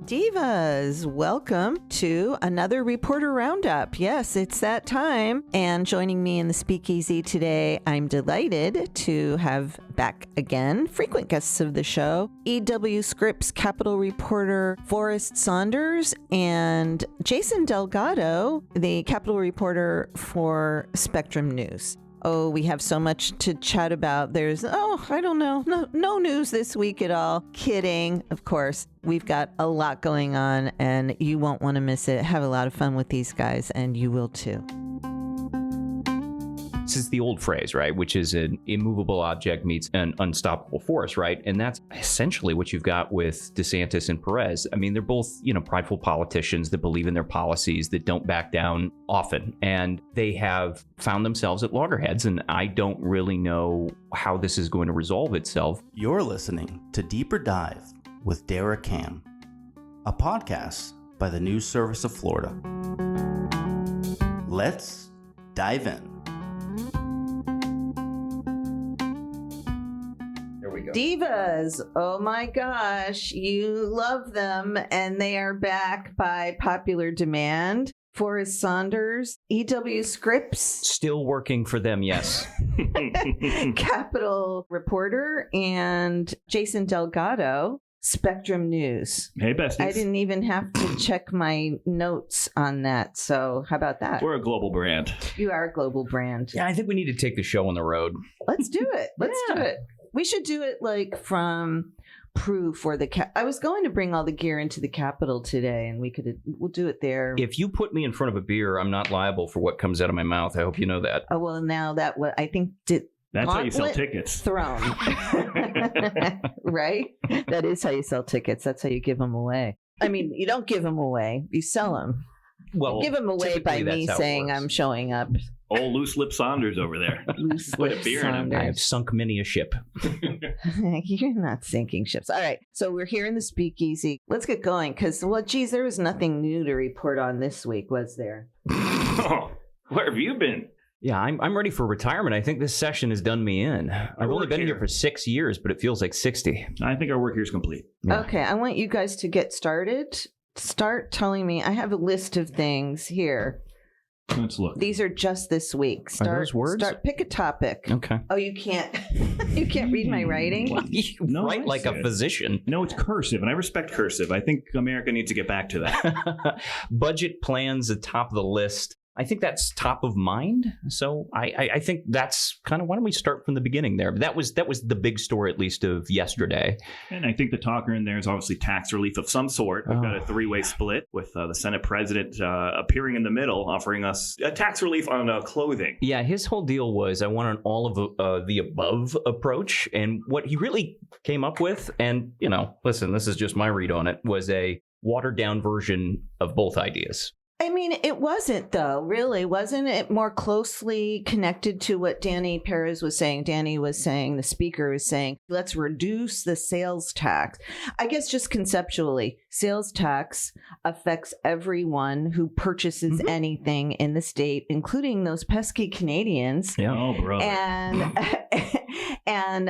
Divas, welcome to another Reporter Roundup. Yes, it's that time. And joining me in the Speakeasy today, I'm delighted to have back again frequent guests of the show, EW Scripps Capitol reporter Forrest Saunders and Jason Delgado, the Capitol reporter for Spectrum News. Oh, we have so much to chat about. There's, I don't know, no news this week at all. Kidding, of course. We've got a lot going on, and you won't want to miss it. Have a lot of fun with these guys, and you will too. This is the old phrase, right? Which is an immovable object meets an unstoppable force, right? And that's essentially what you've got with DeSantis and Perez. I mean, they're both, prideful politicians that believe in their policies, that don't back down often. And they have found themselves at loggerheads. And I don't really know how this is going to resolve itself. You're listening to Deeper Dive with Dara, a podcast by the News Service of Florida. Let's dive in. Divas, oh my gosh, you love them, and they are back by popular demand. Forrest Saunders, EW Scripps. Still working for them, yes. Capitol reporter, and Jason Delgado, Spectrum News. Hey, besties. I didn't even have to check my notes on that, so how about that? We're a global brand. You are a global brand. Yeah, I think we need to take the show on the road. Let's do it. Let's do it. We should do it like from Proof or I was going to bring all the gear into the Capitol today, and we'll do it there. If you put me in front of a beer, I'm not liable for what comes out of my mouth. I hope you know that. Oh, well, now that what I think that's how you sell tickets. Thrown. Right? That is how you sell tickets. That's how you give them away. I mean, you don't give them away. You sell them. Well, you give them away by me saying I'm showing up. Old loose lip Saunders over there. Loose lip Saunders. I've sunk many a ship. You're not sinking ships. All right. So we're here in the Speakeasy. Let's get going because, there was nothing new to report on this week, was there? Where have you been? Yeah, I'm ready for retirement. I think this session has done me in. I've only been here for 6 years, but it feels like 60. I think our work here is complete. Yeah. Okay. I want you guys to get started. Start telling me. I have a list of things here. Let's look. These are just this week. Are those words? Pick a topic. Okay. Oh, you can't. You can't read my writing. Well, you write like a physician. No, it's cursive, and I respect cursive. I think America needs to get back to that. Budget plans at top of the list. I think that's top of mind. So I think that's kind of, why don't we start from the beginning there? But that was the big story, at least, of yesterday. And I think the talker in there is obviously tax relief of some sort. We've got a three-way split with the Senate president appearing in the middle, offering us a tax relief on clothing. Yeah, his whole deal was, I want an all of the above approach. And what he really came up with, and, listen, this is just my read on it, was a watered-down version of both ideas. I mean, it wasn't, though, really. Wasn't it more closely connected to what Danny Perez was saying? Danny was saying, the speaker was saying, let's reduce the sales tax. I guess just conceptually, sales tax affects everyone who purchases anything in the state, including those pesky Canadians. Yeah. Oh, brother. And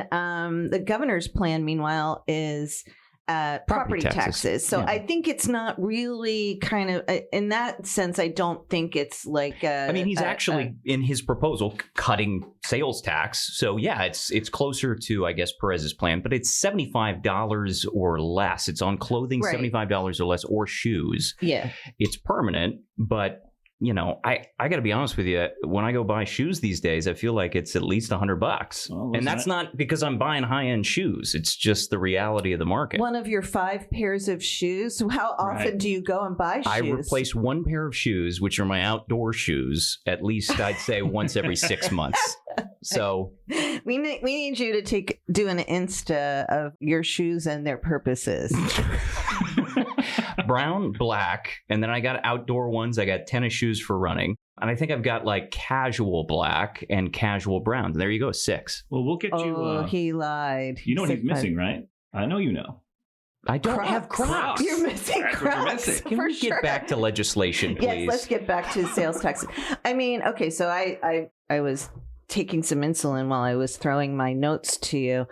the governor's plan, meanwhile, is property taxes. So yeah. I think it's not really kind of, in that sense, I don't think it's like he's actually in his proposal cutting sales tax. So yeah, it's closer to, I guess, Perez's plan, but it's $75 or less. It's on clothing, right. $75 or less, or shoes. Yeah. It's permanent, but I got to be honest with you. When I go buy shoes these days, I feel like it's at least $100. Well, and that's not because I'm buying high-end shoes. It's just the reality of the market. One of your 5 pairs of shoes. So how often do you go and buy shoes? I replace one pair of shoes, which are my outdoor shoes, at least I'd say once every 6 months. So we need you to do an Insta of your shoes and their purposes. Brown, black, and then I got outdoor ones. I got tennis shoes for running. And I think I've got like casual black and casual brown. There you go, 6. Well, we'll get you. Oh, he lied. You know what he's missing, right? I know you know. I don't have Crocs. You're missing Crocs. Can we get back to legislation, please? Yes, let's get back to sales tax. I mean, okay, so I was taking some insulin while I was throwing my notes to you.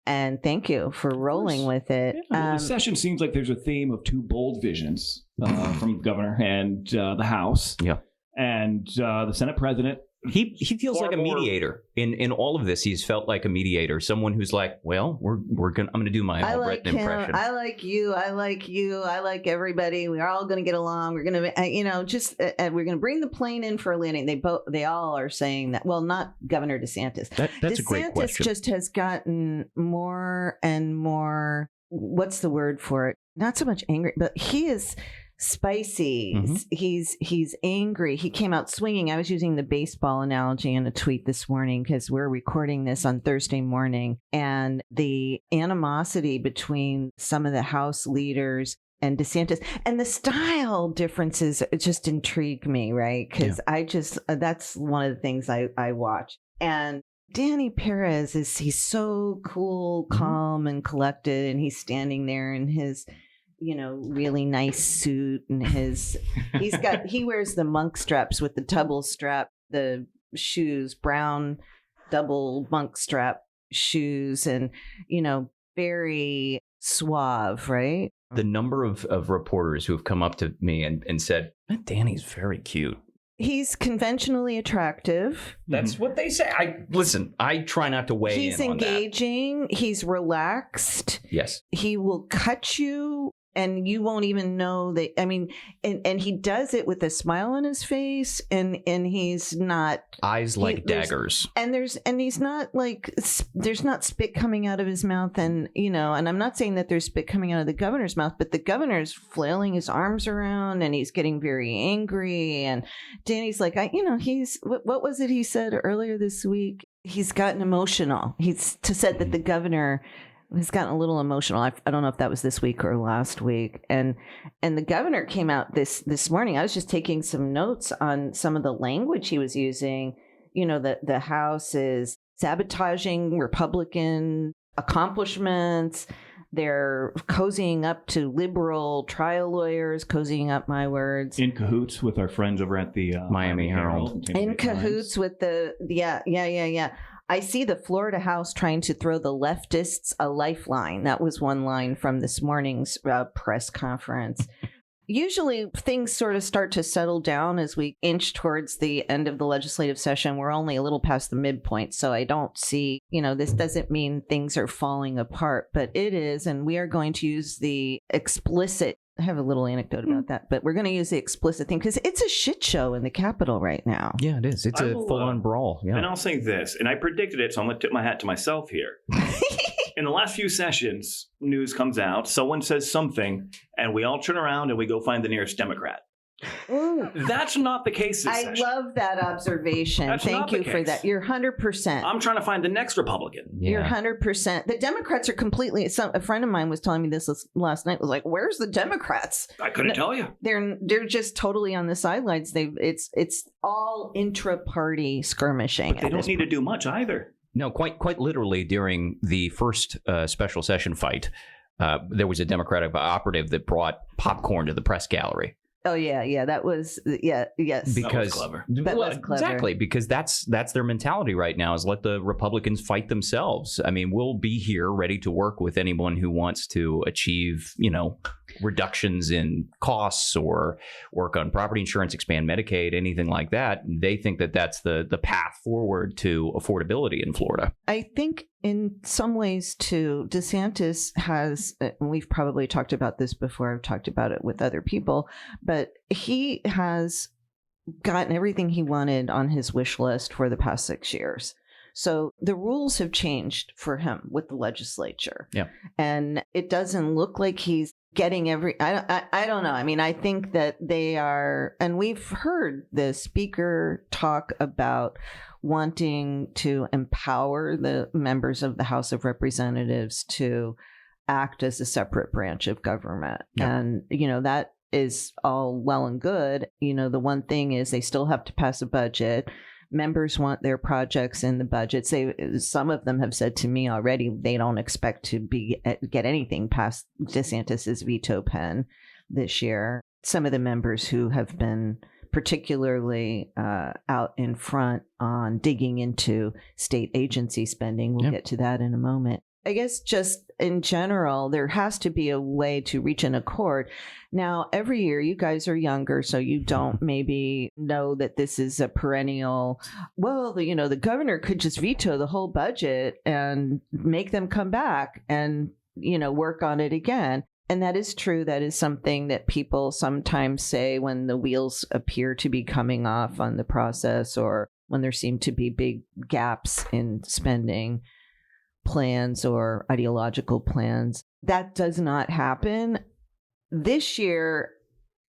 And thank you for rolling with it. Yeah, the session seems like there's a theme of two bold visions from the governor and the House. Yeah. And the Senate president. He feels like a mediator in all of this. He's felt like a mediator, someone who's like, well, I'm gonna do my Albrecht impression. I like you. I like you. I like everybody. We're all gonna get along. We're gonna, we're gonna bring the plane in for a landing. They all are saying that. Well, not Governor DeSantis. That's a great question. DeSantis just has gotten more and more. What's the word for it? Not so much angry, but he is spicy. Mm-hmm. He's angry. He came out swinging. I was using the baseball analogy in a tweet this morning because we're recording this on Thursday morning, and the animosity between some of the House leaders and DeSantis and the style differences just intrigue me, right? Because that's one of the things I watch. And Danny Perez he's so cool, calm, and collected, and he's standing there in his really nice suit, and he wears the monk straps with the double strap, the shoes, brown double monk strap shoes, and very suave, right? The number of reporters who have come up to me and said, Danny's very cute. He's conventionally attractive. That's what they say. I try not to weigh in on that. He's engaging. He's relaxed. Yes. He will cut you and you won't even know that. I mean, and he does it with a smile on his face, and he's not eyes like daggers. And he's not like, there's not spit coming out of his mouth, and and I'm not saying that there's spit coming out of the governor's mouth, but the governor's flailing his arms around and he's getting very angry, and Danny's like, he's what was it he said earlier this week? He's gotten emotional. He's said that the governor has gotten a little emotional. I don't know if that was this week or last week. And the governor came out this morning. I was just taking some notes on some of the language he was using. The House is sabotaging Republican accomplishments. They're cozying up to liberal trial lawyers, cozying up my words. In cahoots with our friends over at the Miami Herald. In cahoots with yeah. I see the Florida House trying to throw the leftists a lifeline. That was one line from this morning's press conference. Usually things sort of start to settle down as we inch towards the end of the legislative session. We're only a little past the midpoint, so I don't see, this doesn't mean things are falling apart, but it is, and we are going to use the explicit. I have a little anecdote about that, but we're going to use the explicit thing because it's a shit show in the Capitol right now. Yeah, it is. It's a full-on brawl. Yeah. And I'll say this, and I predicted it, so I'm going to tip my hat to myself here. In the last few sessions, news comes out, someone says something, and we all turn around and we go find the nearest Democrat. Ooh. That's not the case this session. I love that observation. Thank you for that. You're 100%. I'm trying to find the next Republican. Yeah. You're 100%. The Democrats are completely. A friend of mine was telling me this last night. Was like, "Where's the Democrats?" I couldn't tell you. They're just totally on the sidelines. It's all intra-party skirmishing. But they don't need to do much either. No, quite literally. During the first special session fight, there was a Democratic operative that brought popcorn to the press gallery. Oh yeah, that was yes. Because that was clever. That was clever. Exactly, because that's their mentality right now, is let the Republicans fight themselves. I mean, we'll be here ready to work with anyone who wants to achieve, reductions in costs or work on property insurance, expand Medicaid, anything like that. They think that that's the path forward to affordability in Florida. I think in some ways, too, DeSantis has, and we've probably talked about this before, I've talked about it with other people, but he has gotten everything he wanted on his wish list for the past 6 years. So the rules have changed for him with the legislature. Yeah. And it doesn't look like he's getting I don't know. I mean, I think that they are, and we've heard the speaker talk about wanting to empower the members of the House of Representatives to act as a separate branch of government. Yeah. And, that is all well and good. The one thing is they still have to pass a budget. Members want their projects in the budget. Some of them have said to me already they don't expect to get anything past DeSantis's veto pen this year. Some of the members who have been particularly out in front on digging into state agency spending, we'll get to that in a moment. I guess just in general, there has to be a way to reach an accord. Now, every year, you guys are younger, so you don't maybe know that this is a perennial, well, the governor could just veto the whole budget and make them come back and, work on it again. And that is true. That is something that people sometimes say when the wheels appear to be coming off on the process or when there seem to be big gaps in spending plans or ideological plans. That does not happen. This year,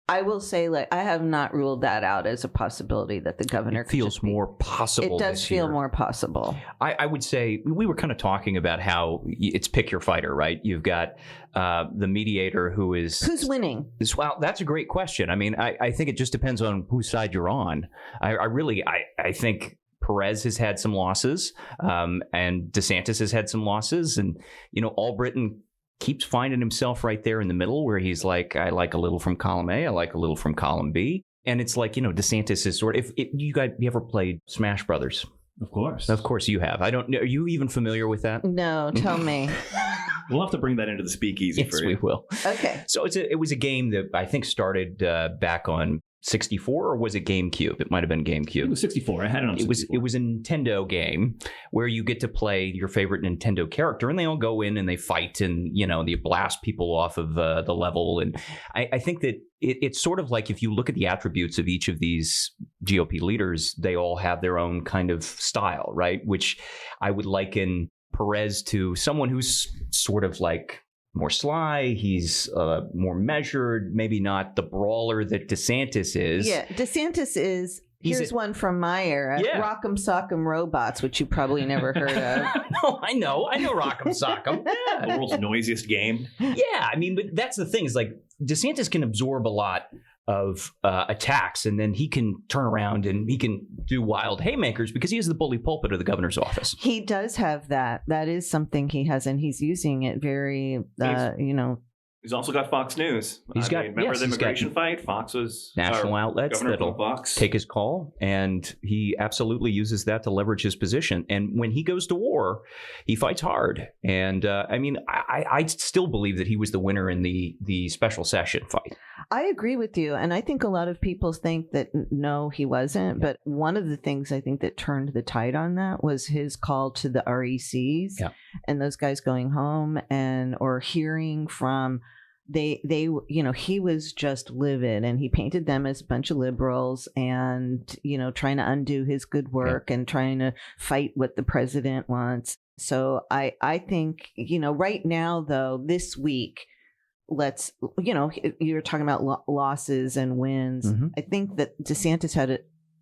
I will say, I have not ruled that out as a possibility that the governor feels more possible. It does this feel year. More possible. I would say we were kind of talking about how it's pick your fighter, right? You've got the mediator who's winning. Well, that's a great question. I mean, I think it just depends on whose side you're on. I think Perez has had some losses, and DeSantis has had some losses, and Albritton keeps finding himself right there in the middle where he's like, I like a little from column A, I like a little from column B. And it's like, DeSantis is sort of, you ever played Smash Brothers? Of course. Of course you have. I don't know. Are you even familiar with that? No, tell me. We'll have to bring that into the speakeasy for you. Yes, we will. Okay. So it was a game that I think started back on 64, or was it GameCube? It might have been GameCube. It was 64. I had it on 64. It was a Nintendo game where you get to play your favorite Nintendo character, and they all go in and they fight, and they blast people off of the level. And I think that it's sort of like if you look at the attributes of each of these GOP leaders, they all have their own kind of style, right? Which I would liken Perez to someone who's sort of like more sly, he's more measured, maybe not the brawler that DeSantis is. Yeah, DeSantis is, here's one from my era, Rock'em Sock'em Robots, which you probably never heard of. No, I know Rock'em Sock'em. The world's noisiest game. Yeah, I mean, but that's the thing is like DeSantis can absorb a lot of attacks, and then he can turn around and he can do wild haymakers because he is the bully pulpit of the governor's office. He does have that. That is something he has, and he's using it very, He's also got Fox News. Remember the immigration fight? Fox was national outlets that'll take his call, and he absolutely uses that to leverage his position. And when he goes to war, he fights hard. And I still believe that he was the winner in the special session fight. I agree with you, and I think a lot of people think that no, he wasn't. But one of the things I think that turned the tide on that was his call to the RECs and those guys going home or hearing from. He was just livid, and he painted them as a bunch of liberals and, trying to undo his good work and trying to fight what the president wants. So I think, right now, though, this week, you're talking about losses and wins. Mm-hmm. I think that DeSantis had a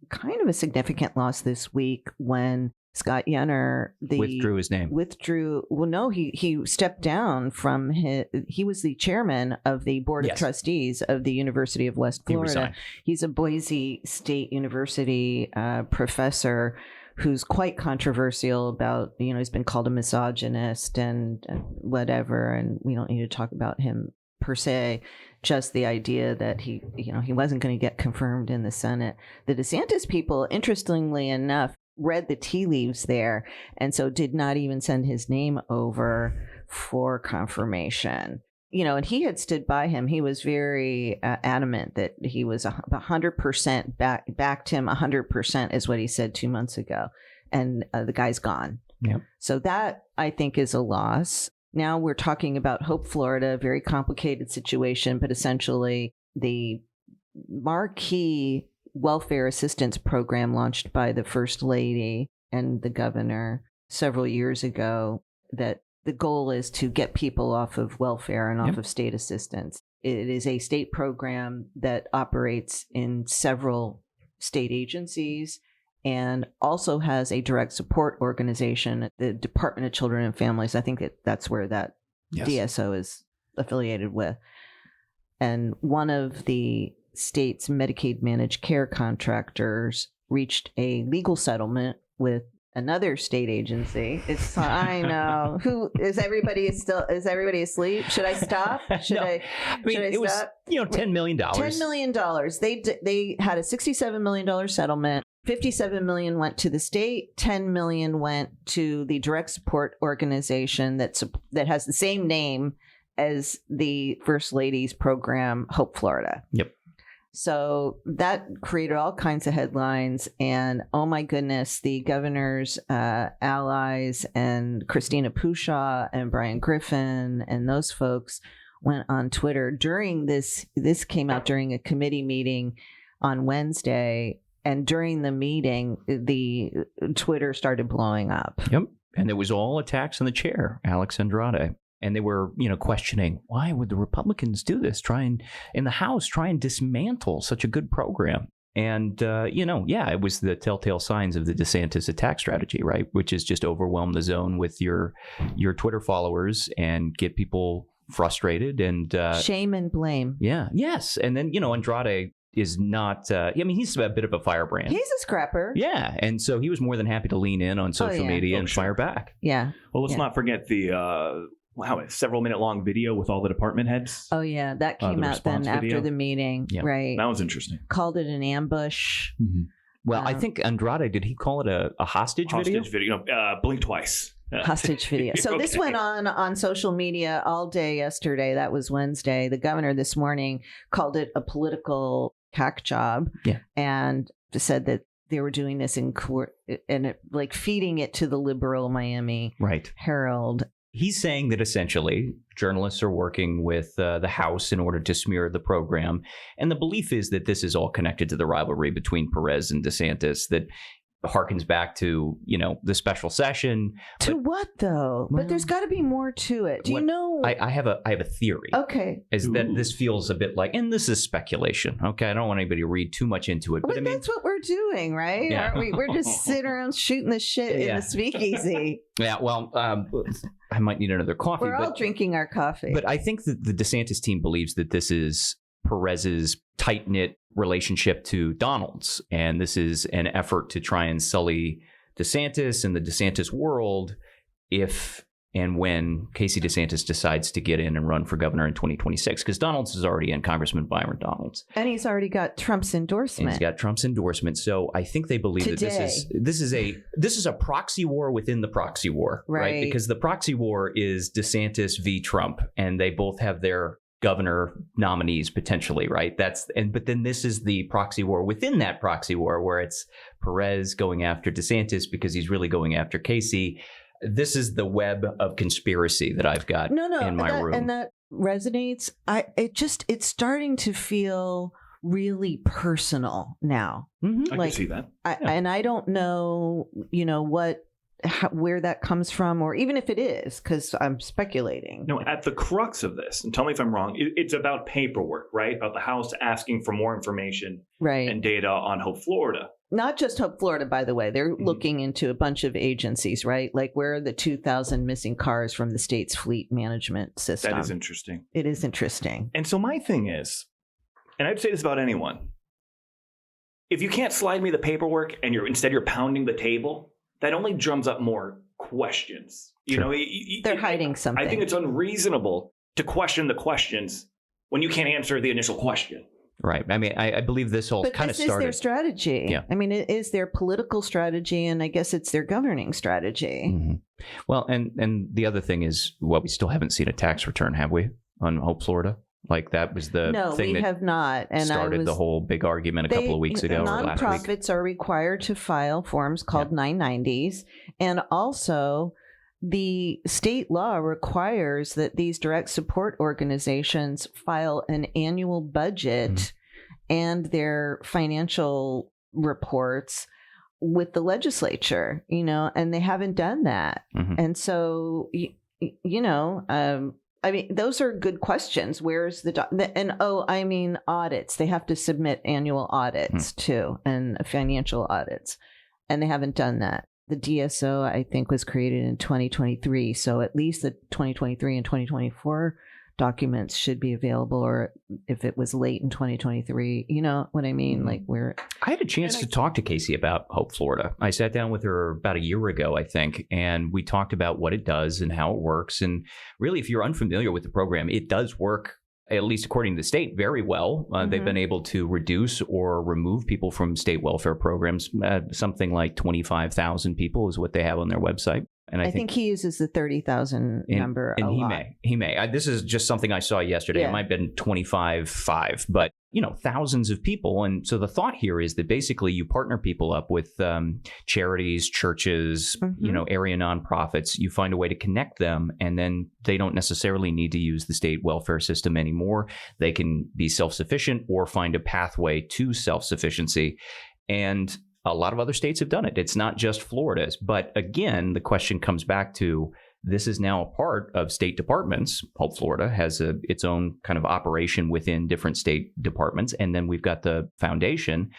kind of a significant loss this week when Scott Yenner withdrew his name. Well, no, he stepped down from he was the chairman of the board of trustees of the University of West Florida. He's a Boise State University professor who's quite controversial about, he's been called a misogynist and whatever, and we don't need to talk about him per se. Just the idea that he wasn't going to get confirmed in the Senate. The DeSantis people, interestingly enough, read the tea leaves there, and so did not even send his name over for confirmation. And he had stood by him. He was very adamant that he was 100% backed him 100% is what he said 2 months ago. And the guy's gone. Yep. So that, I think, is a loss. Now we're talking about Hope, Florida, a very complicated situation, but essentially the marquee welfare assistance program launched by the First Lady and the governor several years ago, that the goal is to get people off of welfare and off of state assistance. It is a state program that operates in several state agencies and also has a direct support organization, the Department of Children and Families. I think that's where that DSO is affiliated with. And one of the state's Medicaid managed care contractors reached a legal settlement with another state agency. I know. Who is everybody asleep? Should I stop? Should I stop? Was $10 million. $10 million. They had a $67 million settlement 57 million went to the state, 10 million went to the direct support organization that has the same name as the First Lady's program, Hope Florida. Yep. So that created all kinds of headlines. And oh my goodness, the governor's allies and Christina Pushaw and Brian Griffin and those folks went on Twitter during this came out during a committee meeting on Wednesday. And during the meeting, the Twitter started blowing up. Yep. And it was all attacks on the chair, Alex Andrade. And they were, questioning, why would the Republicans do this? In the House, try and dismantle such a good program. And, it was the telltale signs of the DeSantis attack strategy, right? Which is just overwhelm the zone with your Twitter followers and get people frustrated and shame and blame. Yeah. Yes. And then, Andrade is not, he's a bit of a firebrand. He's a scrapper. Yeah. And so he was more than happy to lean in on social media and fire back. Yeah. Well, let's not forget the several minute long video with all the department heads. Oh, yeah. That came out then after the meeting. Yeah. Right. That was interesting. Called it an ambush. Mm-hmm. Well, I think Andrade, did he call it a hostage video? Hostage video. Blink twice. Hostage video. So this went on social media all day yesterday. That was Wednesday. The governor this morning called it a political hack job. Yeah. And said that they were doing this in court and feeding it to the liberal Miami Herald. He's saying that essentially journalists are working with the House in order to smear the program. And the belief is that this is all connected to the rivalry between Perez and DeSantis that harkens back to, the special session. To what, though? But there's got to be more to it. Do you know? I have a theory. Okay. Is that this feels a bit like, and this is speculation, okay? I don't want anybody to read too much into it. But that's what we're doing, right? Yeah. Aren't we? We're just sitting around shooting the shit in the speakeasy. Yeah, well, I might need another coffee. We're all drinking our coffee. But I think that the DeSantis team believes that this is Perez's tight-knit relationship to Donald's. And this is an effort to try and sully DeSantis and the DeSantis world if and when Casey DeSantis decides to get in and run for governor in 2026. Because Donald's is already in, Congressman Byron Donalds. And he's already got Trump's endorsement. And he's got Trump's endorsement. So I think they believe that this is a proxy war within the proxy war. Right? Because the proxy war is DeSantis v. Trump. And they both have their governor nominees potentially, right? But then this is the proxy war within that proxy war where it's Perez going after DeSantis because he's really going after Casey. This is the web of conspiracy that I've got in my room. And that resonates. It's starting to feel really personal now. Mm-hmm. I can see that. And I don't know, where that comes from, or even if it is, because I'm speculating. No, at the crux of this, and tell me if I'm wrong, it's about paperwork, right? About the House asking for more information and data on Hope Florida. Not just Hope Florida, by the way. They're looking into a bunch of agencies, right? Like where are the 2,000 missing cars from the state's fleet management system? That is interesting. It is interesting. And so my thing is, and I'd say this about anyone, if you can't slide me the paperwork and instead you're pounding the table, that only drums up more questions. They're hiding something. I think it's unreasonable to question the questions when you can't answer the initial question. Right. I mean, I believe this all kind of started. But this is their strategy. Yeah. I mean, it is their political strategy, and I guess it's their governing strategy. Mm-hmm. Well, and the other thing is, we still haven't seen a tax return, have we, on Hope Florida? Like that was the thing that have not. And started the whole big argument a couple of weeks ago or last week. Nonprofits are required to file forms called 990s. And also, the state law requires that these direct support organizations file an annual budget and their financial reports with the legislature, and they haven't done that. Mm-hmm. And so, I mean, those are good questions. Where's audits. They have to submit annual audits too, and financial audits. And they haven't done that. The DSO, I think, was created in 2023. So at least the 2023 and 2024 documents should be available, or if it was late in 2023, you know what I mean? Like I had a chance to talk to Casey about Hope Florida. I sat down with her about a year ago, I think, and we talked about what it does and how it works. And really, if you're unfamiliar with the program, it does work at least according to the state, very well. They've been able to reduce or remove people from state welfare programs. Something like 25,000 people is what they have on their website. And I think he uses the 30,000 number and a lot. He may. This is just something I saw yesterday. Yeah. It might have been 25,500, but thousands of people. And so the thought here is that basically you partner people up with charities, churches, area nonprofits. You find a way to connect them, and then they don't necessarily need to use the state welfare system anymore. They can be self-sufficient or find a pathway to self-sufficiency. And a lot of other states have done it. It's not just Florida's. But again, the question comes back to, this is now a part of state departments. Florida has its own kind of operation within different state departments. And then we've got the foundation.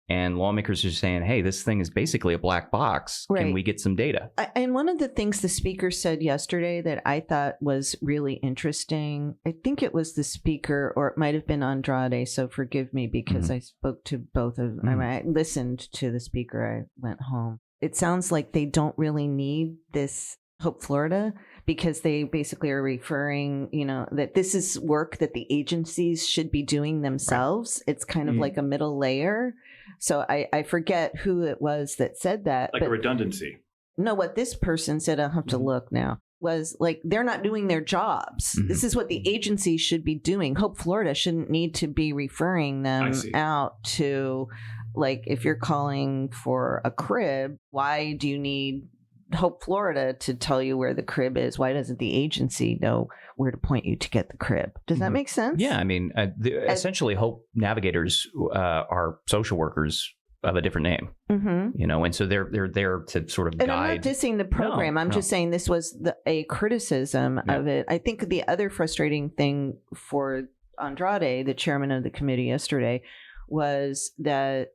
And lawmakers are saying, hey, this thing is basically a black box. Right. Can we get some data? And one of the things the speaker said yesterday that I thought was really interesting, I think it was the speaker, or it might have been Andrade, so forgive me because I spoke to both of them. I listened to the speaker. I went home. It sounds like they don't really need this Hope Florida, because they basically are referring, that this is work that the agencies should be doing themselves. Right. It's kind of like a middle layer. So I forget who it was that said that. Like a redundancy. No, what this person said, I'll have to look now, was like, they're not doing their jobs. This is what the agency should be doing. Hope Florida shouldn't need to be referring them out to, like, if you're calling for a crib, why do you need Hope Florida to tell you where the crib is? Why doesn't the agency know where to point you to get the crib? Does that make sense? Yeah, I mean, essentially, Hope navigators are social workers of a different name, and so they're there to sort of guide. I'm not dissing the program. I'm just saying this was a criticism of it. I think the other frustrating thing for Andrade, the chairman of the committee yesterday, was that,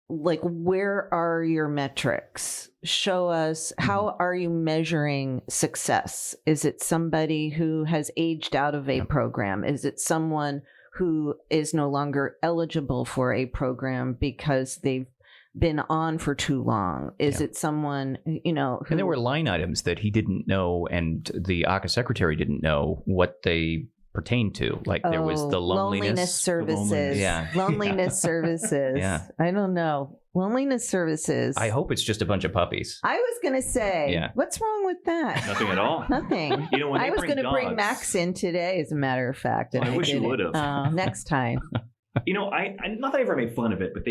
like, where are your metrics? Show us, how are you measuring success? Is it somebody who has aged out of a program? Is it someone who is no longer eligible for a program because they've been on for too long? Is it someone, who... And there were line items that he didn't know, and the ACA secretary didn't know what they pertain to. Like, there was the loneliness services. Loneliness services. Yeah. I don't know. Loneliness services. I hope it's just a bunch of puppies. I was going to say, what's wrong with that? Nothing at all. Nothing. When I was going to bring Max in today, as a matter of fact. And I wish you would have. Next time. I not that I ever made fun of it, but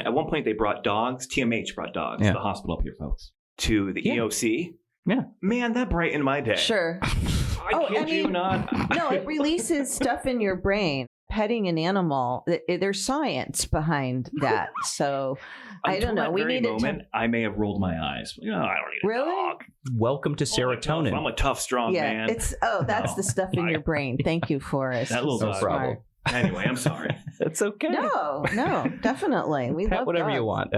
at one point they brought dogs. TMH brought dogs to the hospital up here, folks, to the EOC. Yeah. Man, that brightened my day. Sure. I kid you not. No, it releases stuff in your brain. Petting an animal, there's science behind that. So I don't know. We need moment. I may have rolled my eyes. I don't need a dog. Welcome to serotonin. I'm a tough, strong man. That's the stuff in your brain. Thank you, Forrest. That little problem. Anyway, I'm sorry. It's okay. No, definitely. We love whatever dogs. You want.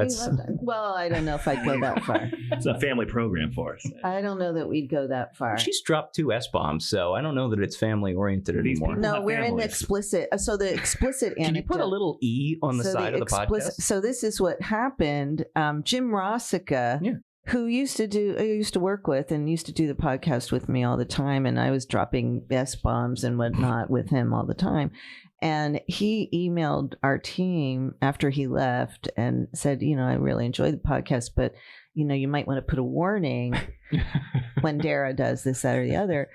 Well, I don't know if I'd go that far. It's a family program for us. I don't know that we'd go that far. She's dropped 2 S-bombs, so I don't know that it's family oriented anymore. No, we're in the explicit. So the explicit Can you put a little E on the side of the podcast? So this is what happened. Jim Rossica, who used to work with and used to do the podcast with me all the time, and I was dropping S-bombs and whatnot with him all the time. And he emailed our team after he left and said, I really enjoyed the podcast, but, you might want to put a warning when Dara does this, that, or the other.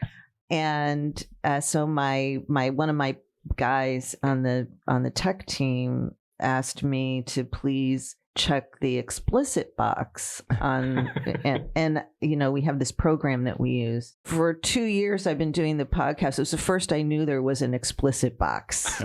And so my one of my guys on the tech team asked me to please check the explicit box on and we have this program that we use. For 2 years I've been doing the podcast. It was the first I knew there was an explicit box.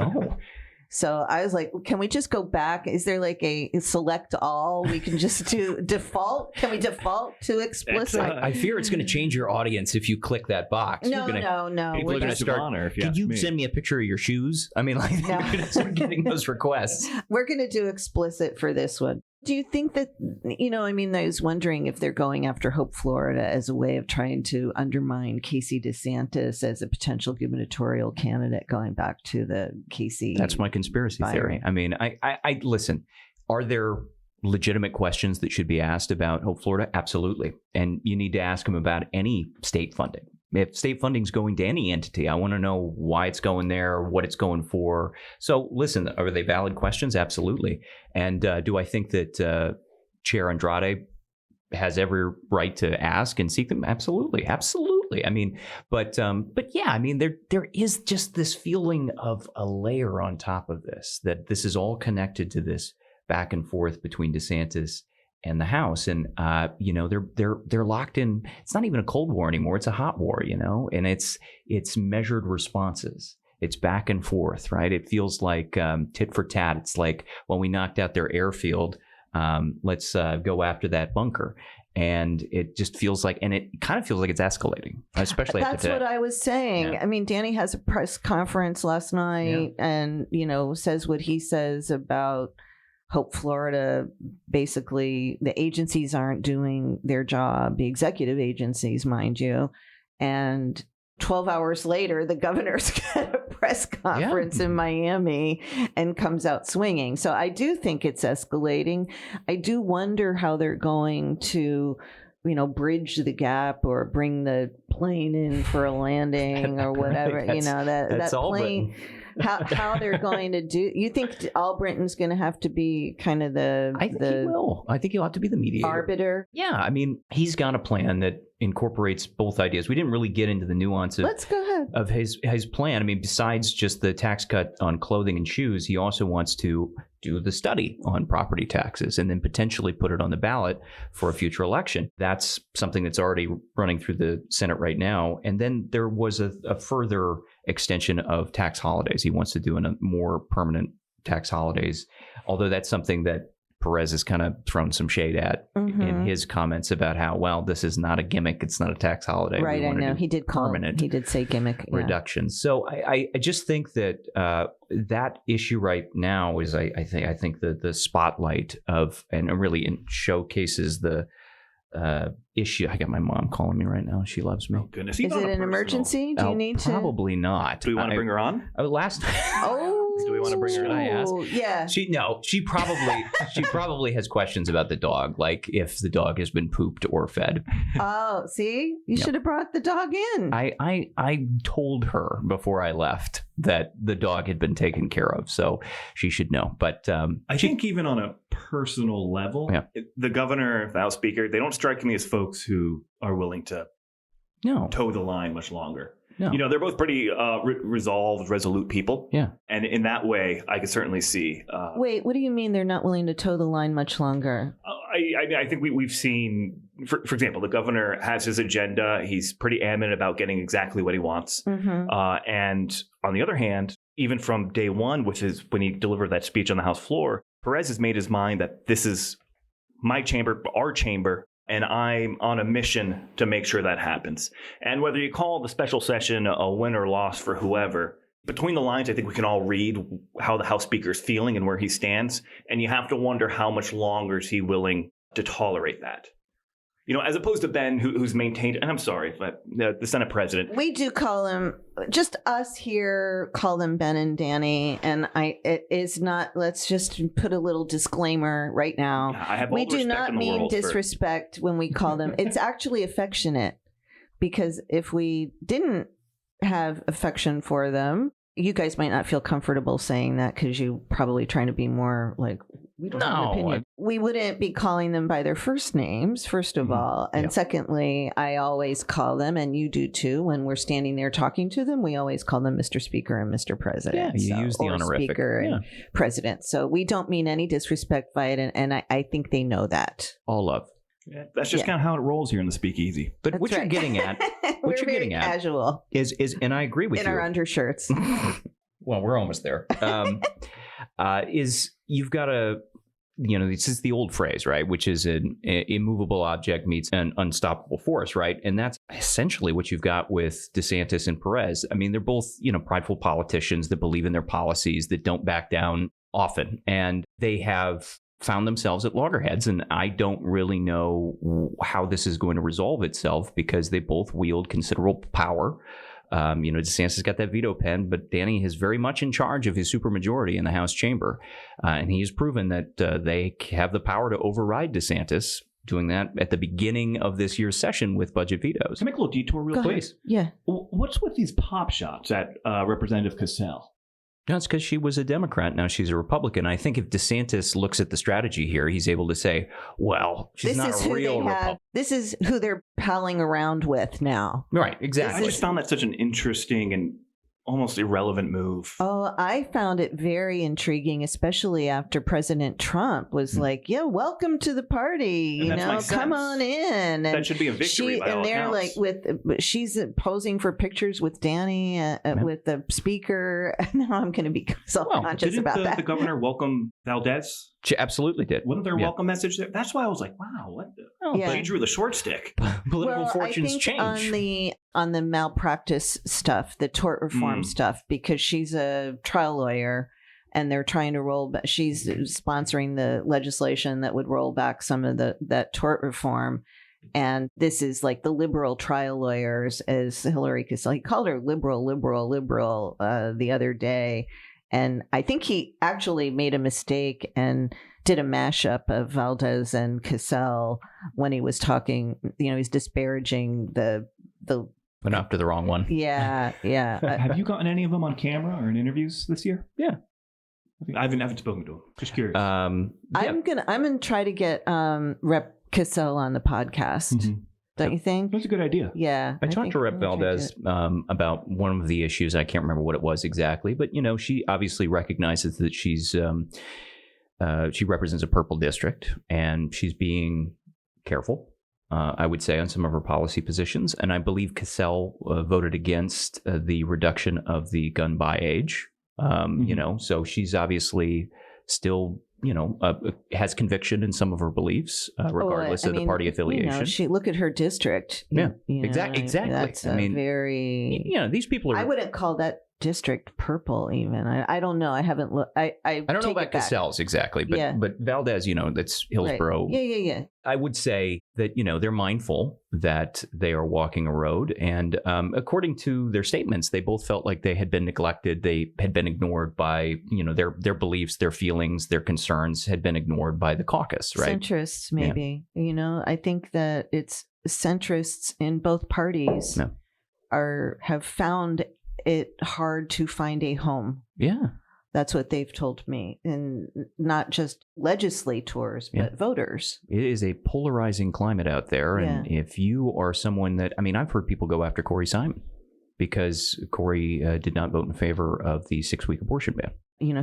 So I was like, can we just go back? Is there like a select all? We can just do default? Can we default to explicit? I fear it's going to change your audience if you click that box. No. People are going to start, can you send me a picture of your shoes? I mean, like, you're going to start getting those requests. We're going to do explicit for this one. Do you think that, I was wondering if they're going after Hope Florida as a way of trying to undermine Casey DeSantis as a potential gubernatorial candidate, going back to the Casey. That's my conspiracy theory. I mean, I listen, are there legitimate questions that should be asked about Hope Florida? Absolutely. And you need to ask them about any state funding. if state funding's going to any entity, I want to know why it's going there, what it's going for. So listen, are they valid questions? Absolutely. And do I think that Chair Andrade has every right to ask and seek them? Absolutely. Absolutely. I mean, but yeah, I mean, there is just this feeling of a layer on top of this, that this is all connected to this back and forth between DeSantis and the House. And, they're locked in. It's not even a Cold War anymore. It's a hot war, and it's measured responses. It's back and forth, right? It feels like tit for tat. It's like, well, we knocked out their airfield. Let's go after that bunker. And it just feels like, and it kind of feels like it's escalating, especially That's what I was saying. Yeah. I mean, Danny has a press conference last night and, says what he says about Hope Florida. Basically, the agencies aren't doing their job, the executive agencies, mind you. And 12 hours later, the governor's got a press conference in Miami and comes out swinging. So I do think it's escalating. I do wonder how they're going to, bridge the gap or bring the plane in for a landing or whatever. Right. That's that plane. How they're going to do? You think Albrighton's going to have to be kind of the? I think he will. I think he'll have to be the mediator. Arbiter. Yeah, I mean, he's got a plan that incorporates both ideas. We didn't really get into the nuances. Let's go ahead. Of his plan. I mean, besides just the tax cut on clothing and shoes, he also wants to do the study on property taxes and then potentially put it on the ballot for a future election. That's something that's already running through the Senate right now. And then there was a further extension of tax holidays. He wants to do a more permanent tax holidays, although that's something that Perez has kind of thrown some shade at in his comments about how, well, this is not a gimmick. It's not a tax holiday. Right, I know. He did permanent. He did say gimmick. Reductions. So I just think that that issue right now is, I think the spotlight of, and really showcases the issue. I got my mom calling me right now. She loves me. Oh, goodness. Is it an emergency? Do you need to? Probably not. Do we want to bring her on? Last Do we want to bring her on? I ask? Yeah. She probably has questions about the dog, like if the dog has been pooped or fed. Oh, see, you should have brought the dog in. I told her before I left that the dog had been taken care of, so she should know. But I think even on a personal level, the governor, the House Speaker, they don't strike me as folks who are willing to toe the line much longer. No. They're both pretty resolved, resolute people. Yeah. And in that way, I could certainly see. Wait, what do you mean they're not willing to toe the line much longer? I think we've seen, for example, the governor has his agenda. He's pretty adamant about getting exactly what he wants. And on the other hand, even from day one, when he delivered that speech on the House floor, Perez has made his mind that this is my chamber, our chamber, and I'm on a mission to make sure that happens. And whether you call the special session a win or loss for whoever, between the lines, I think we can all read how the House Speaker is feeling and where he stands. And you have to wonder how much longer is he willing to tolerate that. As opposed to Ben, who's maintained, and I'm sorry, but the Senate president. We do call him, just us here call them Ben and Danny, and it is not, let's just put a little disclaimer right now. I have all we do not mean disrespect when we call them. It's actually affectionate, because if we didn't have affection for them, you guys might not feel comfortable saying that because you're probably trying to be more like, we don't have an opinion. We wouldn't be calling them by their first names, first of all. And secondly, I always call them, and you do too, when we're standing there talking to them, we always call them Mr. Speaker and Mr. President. Yeah, you use the honorific. Speaker and President. So we don't mean any disrespect by it, and I think they know that. All love. Yeah, that's just kind of how it rolls here in the Speakeasy. But what you're getting at, casual is, and I agree with you. In our undershirts. Well, we're almost there. Is you've got to, this is the old phrase, right? Which is an immovable object meets an unstoppable force, right? And that's essentially what you've got with DeSantis and Perez. I mean, they're both, prideful politicians that believe in their policies, that don't back down often. And they have found themselves at loggerheads, and I don't really know how this is going to resolve itself, because they both wield considerable power. DeSantis got that veto pen, but Danny is very much in charge of his supermajority in the House chamber, and he has proven that they have the power to override DeSantis doing that at the beginning of this year's session with budget vetoes. Can I make a little detour real Go quick? ahead. Yeah. What's with these pop shots at Representative Cassell? No, it's because she was a Democrat. Now she's a Republican. I think if DeSantis looks at the strategy here, he's able to say, well, she's not a real Republican. This is who they're palling around with now. Right, I exactly. just found that such an interesting and almost irrelevant move. Oh, I found it very intriguing, especially after President Trump was like, yeah, welcome to the party. And You that's know, my come sense. on in. And That should be a victory by all and they're accounts. like she's posing for pictures with Danny, with the speaker. Now I'm going to be self-conscious Didn't about that. the governor welcome Valdez? She absolutely did. Wasn't there a Yeah. welcome message there? That's why I was like, wow, what the? Oh, Yeah. She drew the short stick. Political well, fortunes I think change. on the malpractice stuff, the tort reform stuff, because she's a trial lawyer and they're trying to roll back. She's sponsoring the legislation that would roll back some of that tort reform. And this is like the liberal trial lawyers, as Hillary Cassell, he called her liberal the other day. And I think he actually made a mistake and did a mashup of Valdez and Cassell when he was talking, he's disparaging the Went after the wrong one. yeah. Have you gotten any of them on camera or in interviews this year? Yeah. I haven't spoken to him. Just curious. Yeah. I'm gonna try to get Rep Cassell on the podcast. Mhm. Don't you think? That's a good idea. Yeah. I talked think to Rep I'm gonna try Valdez about one of the issues. I can't remember what it was exactly, but she obviously recognizes that she's she represents a purple district, and she's being careful, I would say, on some of her policy positions. And I believe Cassell voted against the reduction of the gun buy age. So she's obviously still has conviction in some regardless of the party affiliation. She look at her district. Yeah, exactly. That's very. These people are. I wouldn't call that district purple even. I don't know. I haven't looked. I don't know about Cassell's exactly, but Valdez, that's Hillsborough. Right. Yeah. I would say that, they're mindful that they are walking a road. And according to their statements, they both felt like they had been neglected. They had been ignored by, their beliefs, their feelings, their concerns had been ignored by the caucus, right? Centrists, maybe. I think that it's centrists in both parties have found it hard to find a home. Yeah. That's what they've told me. And not just legislators, but voters. It is a polarizing climate out there. And if you are someone that, I've heard people go after Corey Simon because Corey did not vote in favor of the 6-week abortion ban.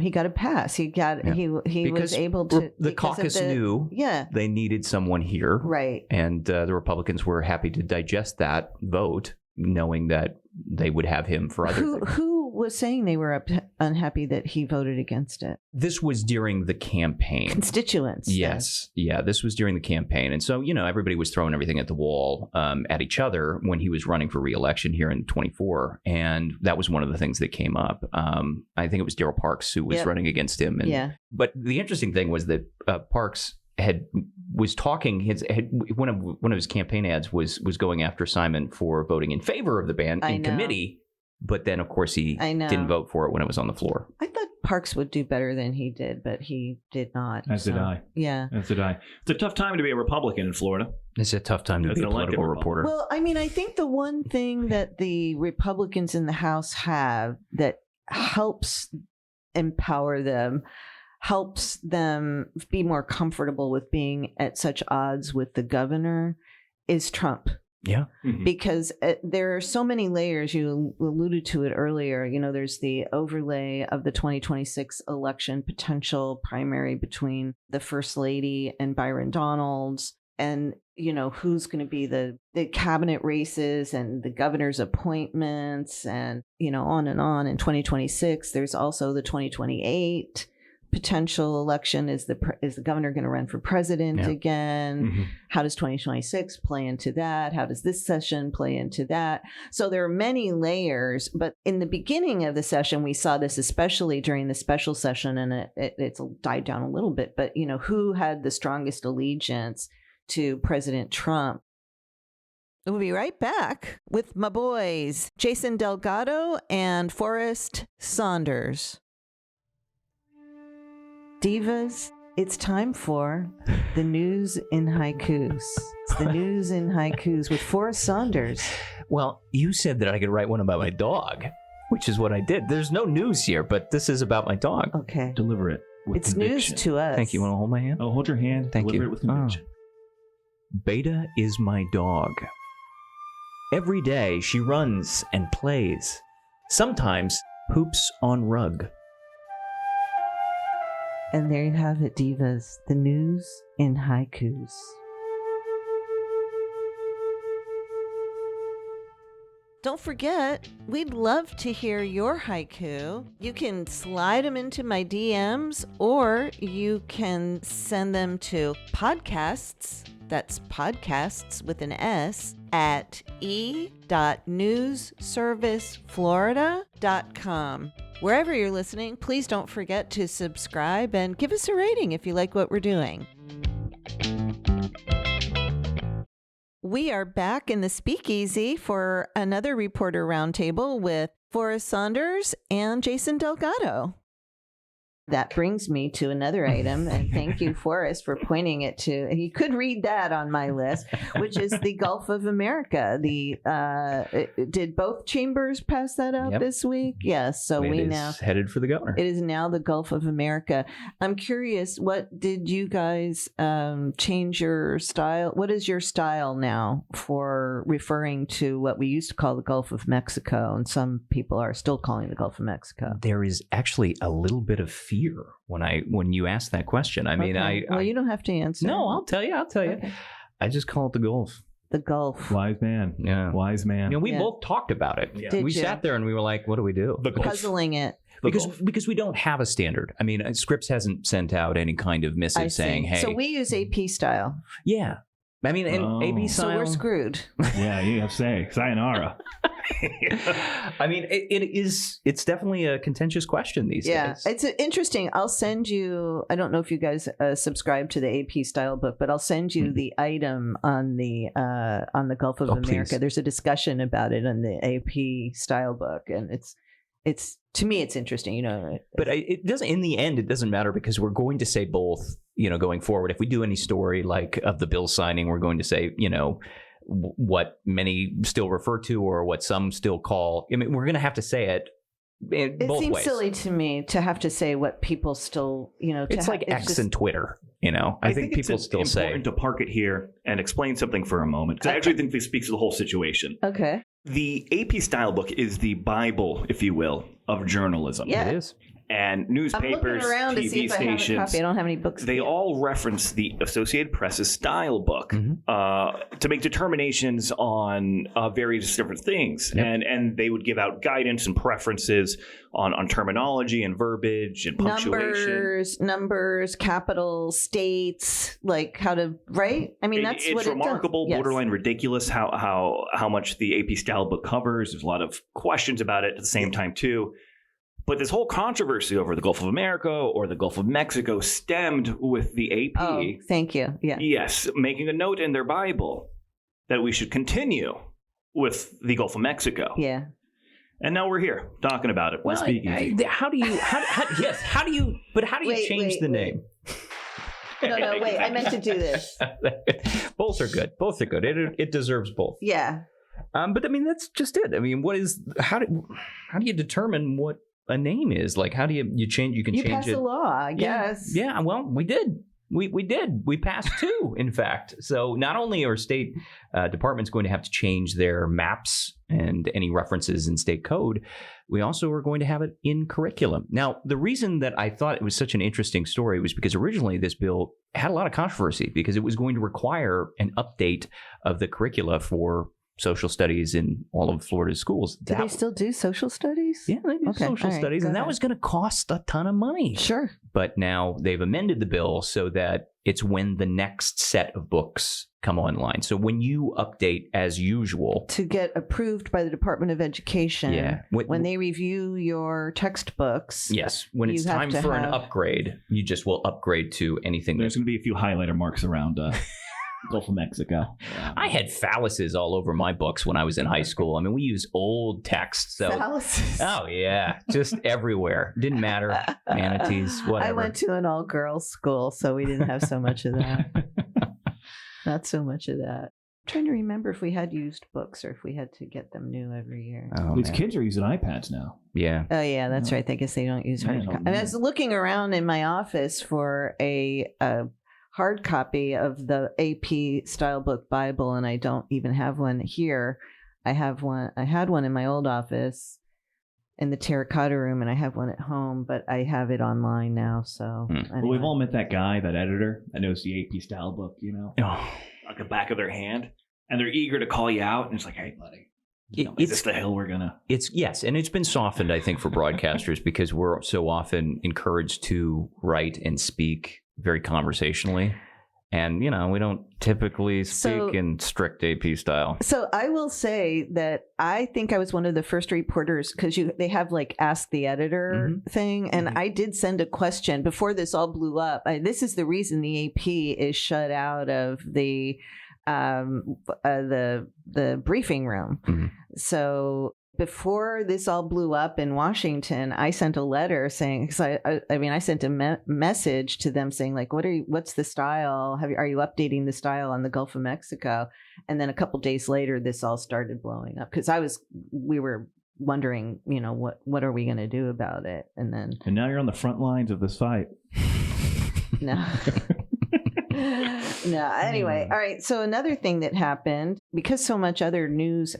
He got a pass. He was able to. The caucus knew they needed someone here. Right. And the Republicans were happy to digest that vote, knowing that they would have him for other things. Who was saying they were unhappy that he voted against it? This was during the campaign. Constituents. Yes. Yeah, this was during the campaign. And so, everybody was throwing everything at the wall at each other when he was running for re-election here in 24. And that was one of the things that came up. I think it was Darryl Parks who was running against him. But the interesting thing was that Parks was talking. One of his campaign ads was going after Simon for voting in favor of the ban in committee, but then of course he didn't vote for it when it was on the floor. I thought Parks would do better than he did, but he did not. As did I. Yeah. As did I. It's a tough time to be a Republican in Florida. It's a tough time to be a political reporter. Well, I think the one thing that the Republicans in the House have that helps empower them, helps them be more comfortable with being at such odds with the governor, is Trump. Yeah. Mm-hmm. Because there are so many layers. You alluded to it earlier. There's the overlay of the 2026 election potential primary between the First Lady and Byron Donalds. And, who's going to be the cabinet races and the governor's appointments and, on and on. In 2026, there's also the 2028 potential election. Is the governor going to run for president again? Mm-hmm. How does 2026 play into that? How does this session play into that? So there are many layers, but in the beginning of the session, we saw this especially during the special session, and it's died down a little bit, but who had the strongest allegiance to President Trump? We'll be right back with my boys, Jason Delgado and Forrest Saunders. Divas It's time for the news in haikus. It's the news in haikus with Forrest Saunders. Well, you said that I could write one about my dog, which is what I did. There's no news here, but this is about my dog. Okay. Deliver it with It's conviction. news to us. Thank you. Want to hold my hand? Oh, hold your hand. Thank Deliver you. it with conviction. Beta is my dog. Every day she runs and plays. Sometimes poops on rug. And there you have it, divas. The news in haikus. Don't forget, we'd love to hear your haiku. You can slide them into my DMs, or you can send them to podcasts, that's podcasts with an S, at e.newsserviceflorida.com. Wherever you're listening, please don't forget to subscribe and give us a rating if you like what we're doing. We are back in the Speakeasy for another reporter roundtable with Forrest Saunders and Jason Delgado. That brings me to another item, and thank you, Forrest, for pointing it to. You could read that on my list, which is the Gulf of America. Did both chambers pass that out this week? Yes. So It we is now headed for the governor. it is now the Gulf of America. I'm curious, what did you guys change your style? What is your style now for referring to what we used to call the Gulf of Mexico, and some people are still calling the Gulf of Mexico? There is actually a little bit of fear when you ask that question. I mean, Okay. Well, you don't have to answer. No, I'll tell you. Okay. I just call it the Gulf. The Gulf. Wise man. Yeah. Wise man. You know, we Yeah. both talked about it. Yeah. Did We you? sat there and we were like, what do we do? The Gulf. Puzzling it. Because we don't have a standard. I mean, Scripps hasn't sent out any kind of I missive saying, see. hey. So we use AP style. Yeah. I mean, and Oh. AB So style. we're screwed. Yeah, you have to say. Sayonara. I mean, it's definitely a contentious question these Yeah, days. it's interesting. I'll send you. I don't know if you guys subscribe to the AP style book, but I'll send you the item on the Gulf of Oh, America. please. There's a discussion about it on the AP style book, and it's to me it's interesting. You know, But it doesn't. In the end, it doesn't matter because we're going to say both. You know, going forward, if we do any story like of the bill signing, we're going to say, you know, what many still refer to or what some still call. I mean, we're going to have to say it. it Both seems ways. silly to me to have to say what people still, you know. It's like X just, and Twitter. You know, I think people it's still say. important to park it here and explain something for a moment, because I actually think this speaks to the whole situation. Okay. The AP style book is the Bible, if you will, of journalism. Yeah. It is. And I'm newspapers, looking around to see TV if I have a stations, copy. I don't have any books. they all reference the Associated Press's style book to make determinations on various different things. Yep. And they would give out guidance and preferences on terminology and verbiage and punctuation. numbers, capitals, states, like how to write. I mean, that's it's what remarkable, it does. Yes. borderline ridiculous how much the AP style book covers. There's a lot of questions about it at the same time too. But this whole controversy over the Gulf of America or the Gulf of Mexico stemmed with the AP. Oh, thank you. Yeah. Yes, making a note in their Bible that we should continue with the Gulf of Mexico. Yeah. And now we're here talking about it. Well, how do you Wait, change wait, the wait. name? No, wait. I meant to do this. Both are good. Both are good. It deserves both. Yeah. But I mean, that's just it. I mean, how do you determine what a name is? Like, how do you change? You can You change pass it. a law, I guess. Yeah. Well, we did. We did. We passed two, in fact. So not only are state departments going to have to change their maps and any references in state code, we also are going to have it in curriculum. Now, the reason that I thought it was such an interesting story was because originally this bill had a lot of controversy because it was going to require an update of the curricula for social studies in all of Florida's schools. Do they still do social studies? Yeah, they do Okay, social all right, studies, go and that ahead. was going to cost a ton of money. Sure. But now they've amended the bill so that it's when the next set of books come online. So when you update as usual, To get approved by the Department of Education, Yeah. when they review your textbooks, yes, when You it's have time to for an have- upgrade, you just will upgrade to anything There's that's going to be a few highlighter marks around Gulf of Mexico. I had phalluses all over my books when I was in high school. I mean, we used old text. So, Phalluses. oh, yeah, just everywhere. Didn't matter. Manatees, whatever. I went to an all-girls school, so we didn't have so much of that. Not so much of that. I'm trying to remember if we had used books or if we had to get them new every year. Oh, These man. kids are using iPads now. Yeah. Oh, yeah, that's Yeah. right. I guess they don't use hard Yeah, copy. I was looking around in my office for a hard copy of the AP style book Bible, and I don't even have one here. I had one in my old office in the terracotta room, and I have one at home, but I have it online now. So Well, we've all met that guy, that editor that knows the AP style book, Oh. Like the back of their hand, and they're eager to call you out, and it's like, hey, buddy, is this the hill we're gonna? Yes, and it's been softened, I think, for broadcasters because we're so often encouraged to write and speak very conversationally. And, we don't typically speak in strict AP style. So I will say that I think I was one of the first reporters because they have like Ask the Editor thing. And I did send a question before this all blew up. This is the reason the AP is shut out of the briefing room. Mm-hmm. So before this all blew up in Washington, I sent a letter saying, because I sent a message to them saying, like, what's the style? Are you updating the style on the Gulf of Mexico? And then a couple days later, this all started blowing up because we were wondering, what are we going to do about it? And now you're on the front lines of this fight. No. No. Anyway, all right. So another thing that happened, because so much other news.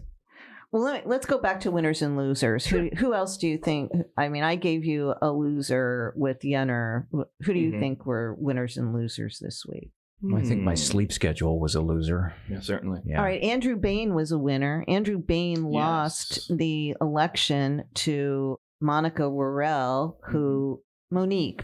Well, let's go back to winners and losers. Who else do you think? I mean, I gave you a loser with Yenner. Who do you think were winners and losers this week? I think my sleep schedule was a loser. Yeah, certainly. Yeah. All right. Andrew Bain was a winner. Andrew Bain lost the election to Monica Worrell, who... Monique.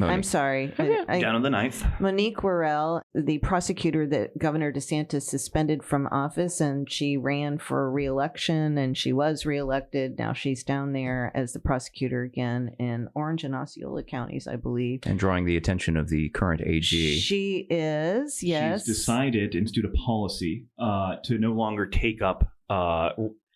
I'm sorry. Down on the ninth. Monique Worrell, the prosecutor that Governor DeSantis suspended from office, and she ran for re-election, and she was re-elected. Now she's down there as the prosecutor again in Orange and Osceola counties, I believe. And drawing the attention of the current AG. She is, yes. She's decided, institute a policy to no longer take up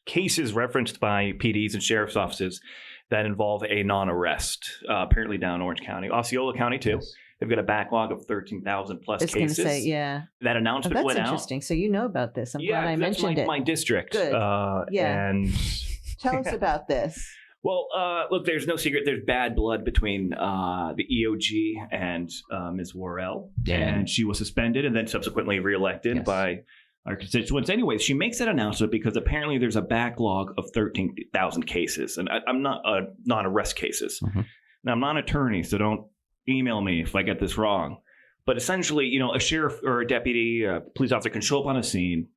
cases referenced by PDs and sheriff's offices that involve a non-arrest, apparently down in Orange County. Osceola County, too. Yes. They've got a backlog of 13,000 plus cases. I was going to say, yeah. That announcement went out. That's interesting. So you know about this. I'm glad I mentioned it. Yeah, that's my district. Good. And tell us about this. Well, look, there's no secret. There's bad blood between the EOG and Ms. Worrell. And she was suspended and then subsequently reelected by our constituents. Anyways, she makes that announcement because apparently there's a backlog of 13,000 cases. And I'm not non-arrest cases. Mm-hmm. Now, I'm not an attorney, so don't email me if I get this wrong. But essentially, a sheriff or a deputy, a police officer can show up on a scene,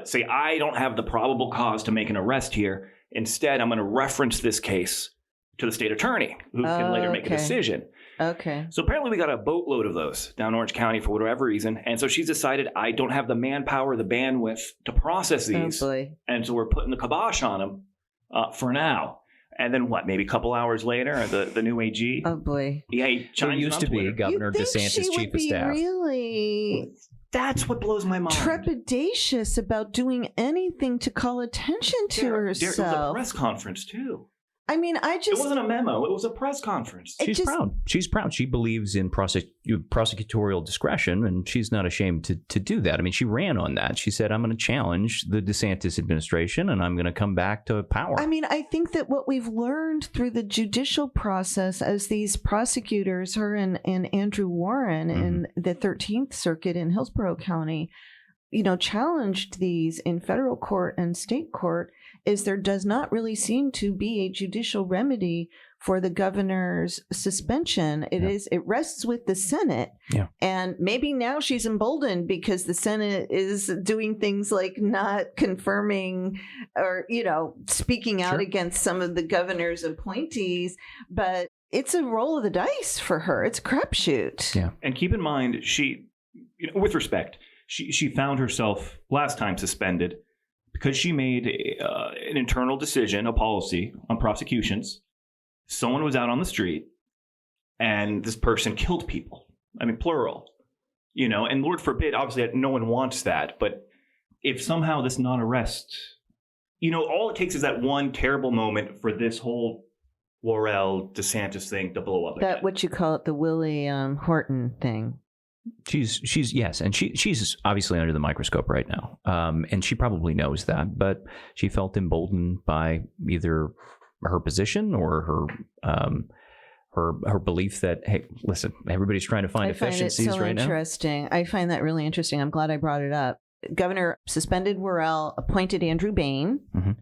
say, I don't have the probable cause to make an arrest here. Instead, I'm going to reference this case to the state attorney, who can later make a decision. Okay. So apparently we got a boatload of those down in Orange County for whatever reason. And so she's decided, I don't have the manpower, the bandwidth to process these. Oh, boy. And so we're putting the kibosh on them for now. And then maybe a couple hours later, the new AG. Oh, boy. Yeah, he used to be Governor DeSantis' chief of staff. Really... That's what blows my mind. Trepidatious about doing anything to call attention to herself. It was a press conference, too. I mean, it wasn't a memo. It was a press conference. She's proud. She's proud. She believes in prosecutorial discretion, and she's not ashamed to do that. I mean, she ran on that. She said, I'm going to challenge the DeSantis administration, and I'm going to come back to power. I mean, I think that what we've learned through the judicial process as these prosecutors, her and Andrew Warren in the 13th Circuit in Hillsborough County, challenged these in federal court and state court, is there does not really seem to be a judicial remedy for the governor's suspension. It rests with the Senate. Yeah. And maybe now she's emboldened because the Senate is doing things like not confirming or, speaking out against some of the governor's appointees. But it's a roll of the dice for her. It's a crapshoot. Yeah. And keep in mind, she, with respect, she found herself last time suspended because she made an internal decision, a policy on prosecutions. Someone was out on the street and this person killed people. I mean, plural. and Lord forbid, obviously no one wants that. But if somehow this non-arrest, all it takes is that one terrible moment for this whole Worrell DeSantis thing to blow up. That what you call it, the Willie Horton thing. She's yes, and she's obviously under the microscope right now, and she probably knows that, but she felt emboldened by either her position or her belief that, hey, listen, everybody's trying to find efficiencies right now. Interesting. I find that really interesting. I'm glad I brought it up. Governor suspended Worrell, appointed Andrew Bain. Mm-hmm.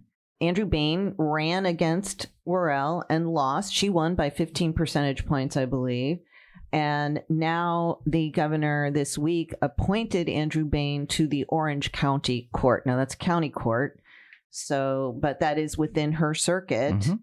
Andrew Bain ran against Worrell and lost. She won by 15 percentage points, I believe. And now the governor this week appointed Andrew Bain to the Orange County Court. Now that's county court. So, but that is within her circuit. Mm-hmm.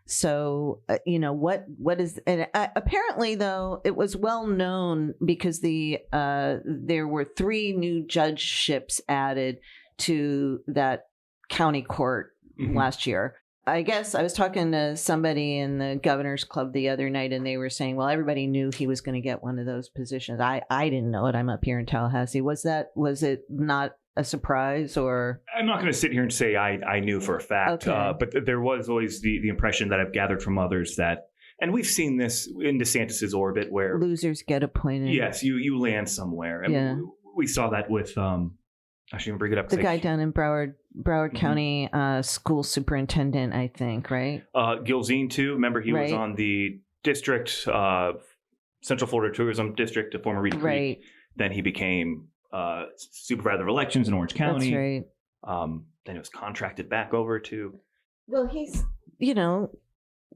So, what is, and apparently though, it was well known because there were 3 new judgeships added to that county court last year. I guess I was talking to somebody in the governor's club the other night, and they were saying, well, everybody knew he was going to get one of those positions. I didn't know it. I'm up here in Tallahassee. Was it not a surprise, or? I'm not going to sit here and say I knew for a fact, but there was always the impression that I've gathered from others that, and we've seen this in DeSantis's orbit where losers get appointed. Yes, you land somewhere. And we saw that with, I shouldn't bring it up. The guy down in Broward County school superintendent, I think, right? Gilzine too. Remember, he was on the district, Central Florida Tourism District, a former Reed Creek. Right. Then he became supervisor of elections in Orange County. That's right. Then it was contracted back over to. Well, he's,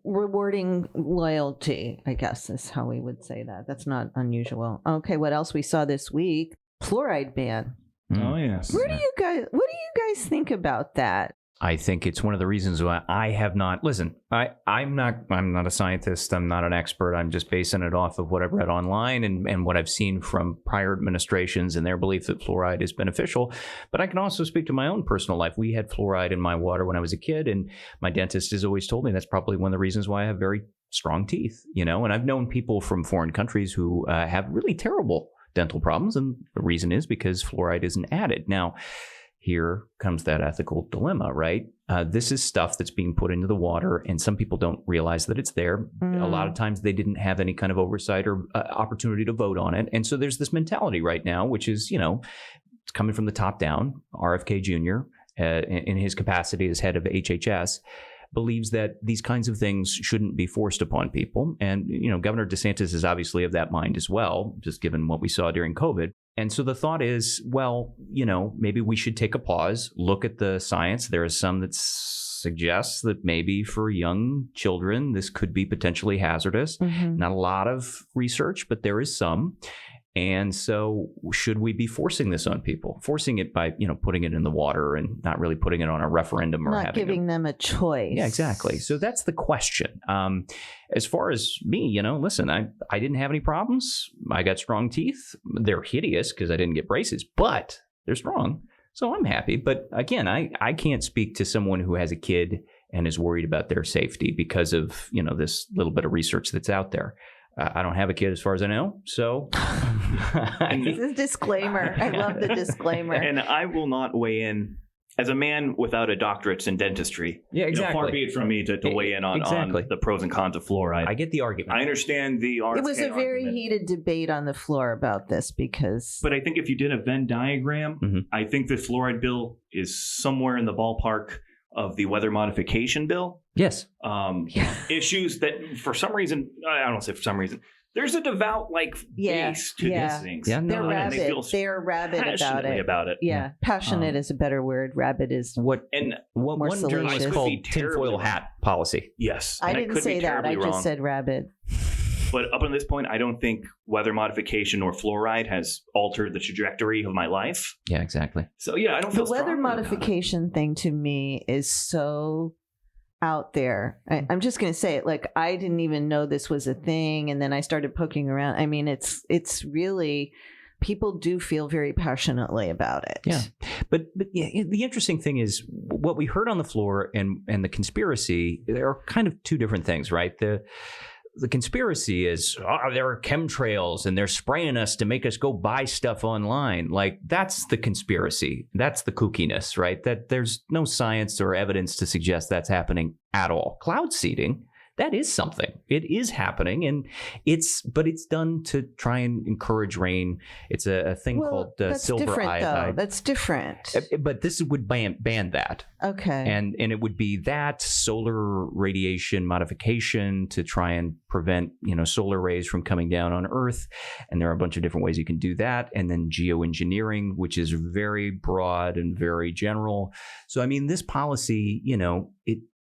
rewarding loyalty, I guess is how we would say that. That's not unusual. Okay, what else we saw this week? Fluoride ban. Oh, yes. What do you guys think about that? I think it's one of the reasons why I have not. Listen, I'm not a scientist. I'm not an expert. I'm just basing it off of what I've read online and what I've seen from prior administrations and their belief that fluoride is beneficial. But I can also speak to my own personal life. We had fluoride in my water when I was a kid, and my dentist has always told me that's probably one of the reasons why I have very strong teeth. And I've known people from foreign countries who have really terrible dental problems, and the reason is because fluoride isn't added. Now, here comes that ethical dilemma, right? This is stuff that's being put into the water, and some people don't realize that it's there. A lot of times they didn't have any kind of oversight or opportunity to vote on it. And so there's this mentality right now, which is, it's coming from the top down. RFK Jr., in his capacity as head of HHS, believes that these kinds of things shouldn't be forced upon people. And, Governor DeSantis is obviously of that mind as well, just given what we saw during COVID. And so the thought is, well, maybe we should take a pause, look at the science. There is some that suggests that maybe for young children, this could be potentially hazardous. Mm-hmm. Not a lot of research, but there is some. And so should we be forcing this on people? Forcing it by, putting it in the water and not really putting it on a referendum or not giving them a choice. Yeah, exactly. So that's the question. As far as me, listen, I didn't have any problems. I got strong teeth. They're hideous because I didn't get braces, but they're strong. So I'm happy. But again, I can't speak to someone who has a kid and is worried about their safety because of, this little bit of research that's out there. I don't have a kid as far as I know, so. This is a disclaimer. I love the disclaimer. And I will not weigh in. As a man without a doctorate in dentistry, yeah, exactly. Far be it from me to weigh in on the pros and cons of fluoride. I get the argument. I understand the argument. It was a very heated debate on the floor about this because... But I think if you did a Venn diagram, mm-hmm. I think the fluoride bill is somewhere in the ballpark of the weather modification bill. Yes. Issues that for some reason, I don't say for some reason, there's a devout base to these things. Yeah, they're rabid. They're rabid about it. Yeah, passionate is a better word. Rabid is what more one journalist salacious. called tinfoil hat policy. Yes, I didn't say that. I just said rabid. But up until this point, I don't think weather modification or fluoride has altered the trajectory of my life. Yeah, exactly. So yeah, I don't feel the weather modification thing to me is so out there. I'm just going to say it. I didn't even know this was a thing, and then I started poking around. I mean, it's really, people do feel very passionately about it. Yeah, but yeah, the interesting thing is what we heard on the floor and the conspiracy. There are kind of two different things, right? the conspiracy is, there are chemtrails and they're spraying us to make us go buy stuff online. Like, that's the conspiracy. That's the kookiness, right? That there's no science or evidence to suggest that's happening at all. Cloud seeding, that is something. It is happening, and it's done to try and encourage rain. It's a thing called silver iodide. That's different. But this would ban that. Okay. And it would be that solar radiation modification to try and prevent, solar rays from coming down on Earth. And there are a bunch of different ways you can do that. And then geoengineering, which is very broad and very general. So, I mean, this policy,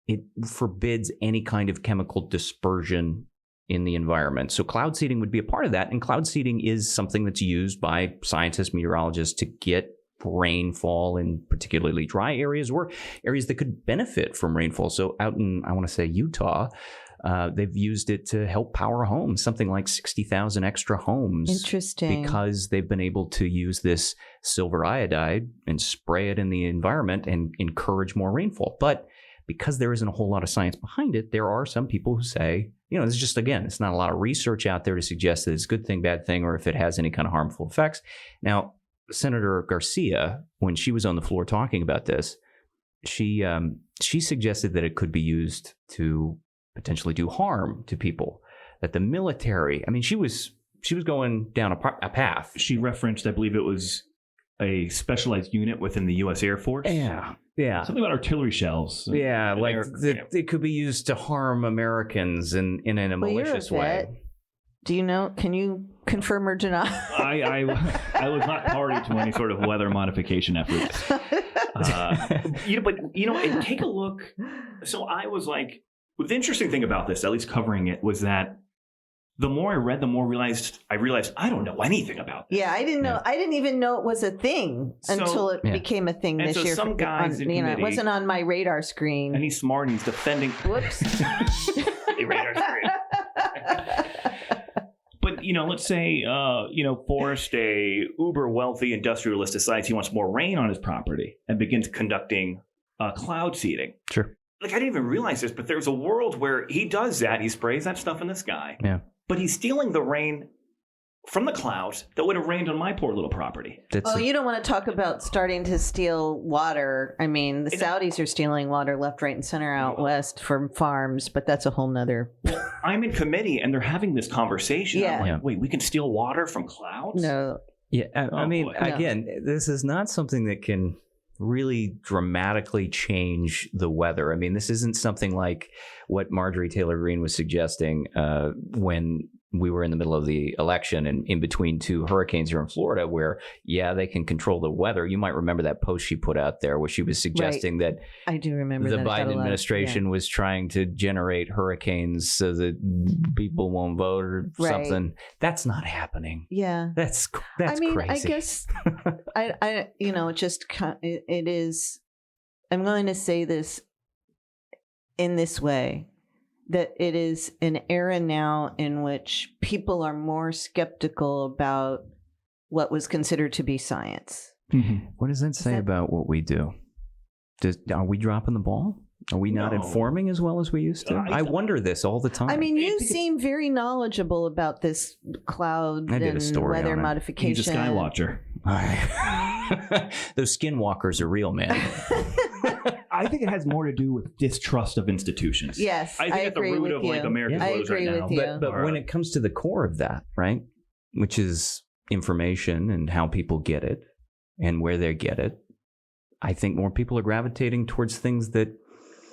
it forbids any kind of chemical dispersion in the environment. So cloud seeding would be a part of that. And cloud seeding is something that's used by scientists, meteorologists to get rainfall in particularly dry areas or areas that could benefit from rainfall. So out in, I want to say, Utah, they've used it to help power homes, something like 60,000 extra homes. Interesting. Because they've been able to use this silver iodide and spray it in the environment and encourage more rainfall. But because there isn't a whole lot of science behind it, there are some people who say, it's just, again, it's not a lot of research out there to suggest that it's a good thing, bad thing, or if it has any kind of harmful effects. Now, Senator Garcia, when she was on the floor talking about this, she suggested that it could be used to potentially do harm to people, that the military, I mean, she was going down a path. She referenced, I believe it was a specialized unit within the U.S. Air Force. Yeah. Something about artillery shells. Yeah, like it could be used to harm Americans in a malicious way. Do you know? Can you confirm or deny? I was not party to any sort of weather modification efforts. And take a look. So I was like, the interesting thing about this, at least covering it, was that the more I read, the more I realized I don't know anything about this. Yeah, I didn't know. I didn't even know it was a thing until it became a thing this year. Some guys in committee, it wasn't on my radar screen. And he's smart and he's defending. Whoops. The radar screen. But, let's say, Forrest, a uber wealthy industrialist, decides he wants more rain on his property and begins conducting cloud seeding. Sure. Like, I didn't even realize this, but there's a world where he does that. He sprays that stuff in the sky. Yeah. But he's stealing the rain from the clouds that would have rained on my poor little property. You don't want to talk about starting to steal water. I mean, the Saudis are stealing water left, right, and center out west from farms, but that's a whole nother. I'm in committee and they're having this conversation. Yeah. I'm like, wait, we can steal water from clouds? No. Yeah. Again, this is not something that can really dramatically change the weather. I mean, this isn't something like what Marjorie Taylor Greene was suggesting when we were in the middle of the election and in between two hurricanes here in Florida, where, they can control the weather. You might remember that post she put out there where she was suggesting that I do remember the Biden administration was trying to generate hurricanes so that people won't vote or something. That's not happening. Yeah. That's crazy. I guess it is. I'm going to say this in this way, that it is an era now in which people are more skeptical about what was considered to be science. Mm-hmm. What does that say about what we do? Are we dropping the ball? Are we not informing as well as we used to? I wonder this all the time. I mean, you seem very knowledgeable about this cloud and weather modification. He's a sky watcher. Those skinwalkers are real, man. I think it has more to do with distrust of institutions. Yes, I think at the root of America's woes right now. But when it comes to the core of that, right, which is information and how people get it and where they get it, I think more people are gravitating towards things that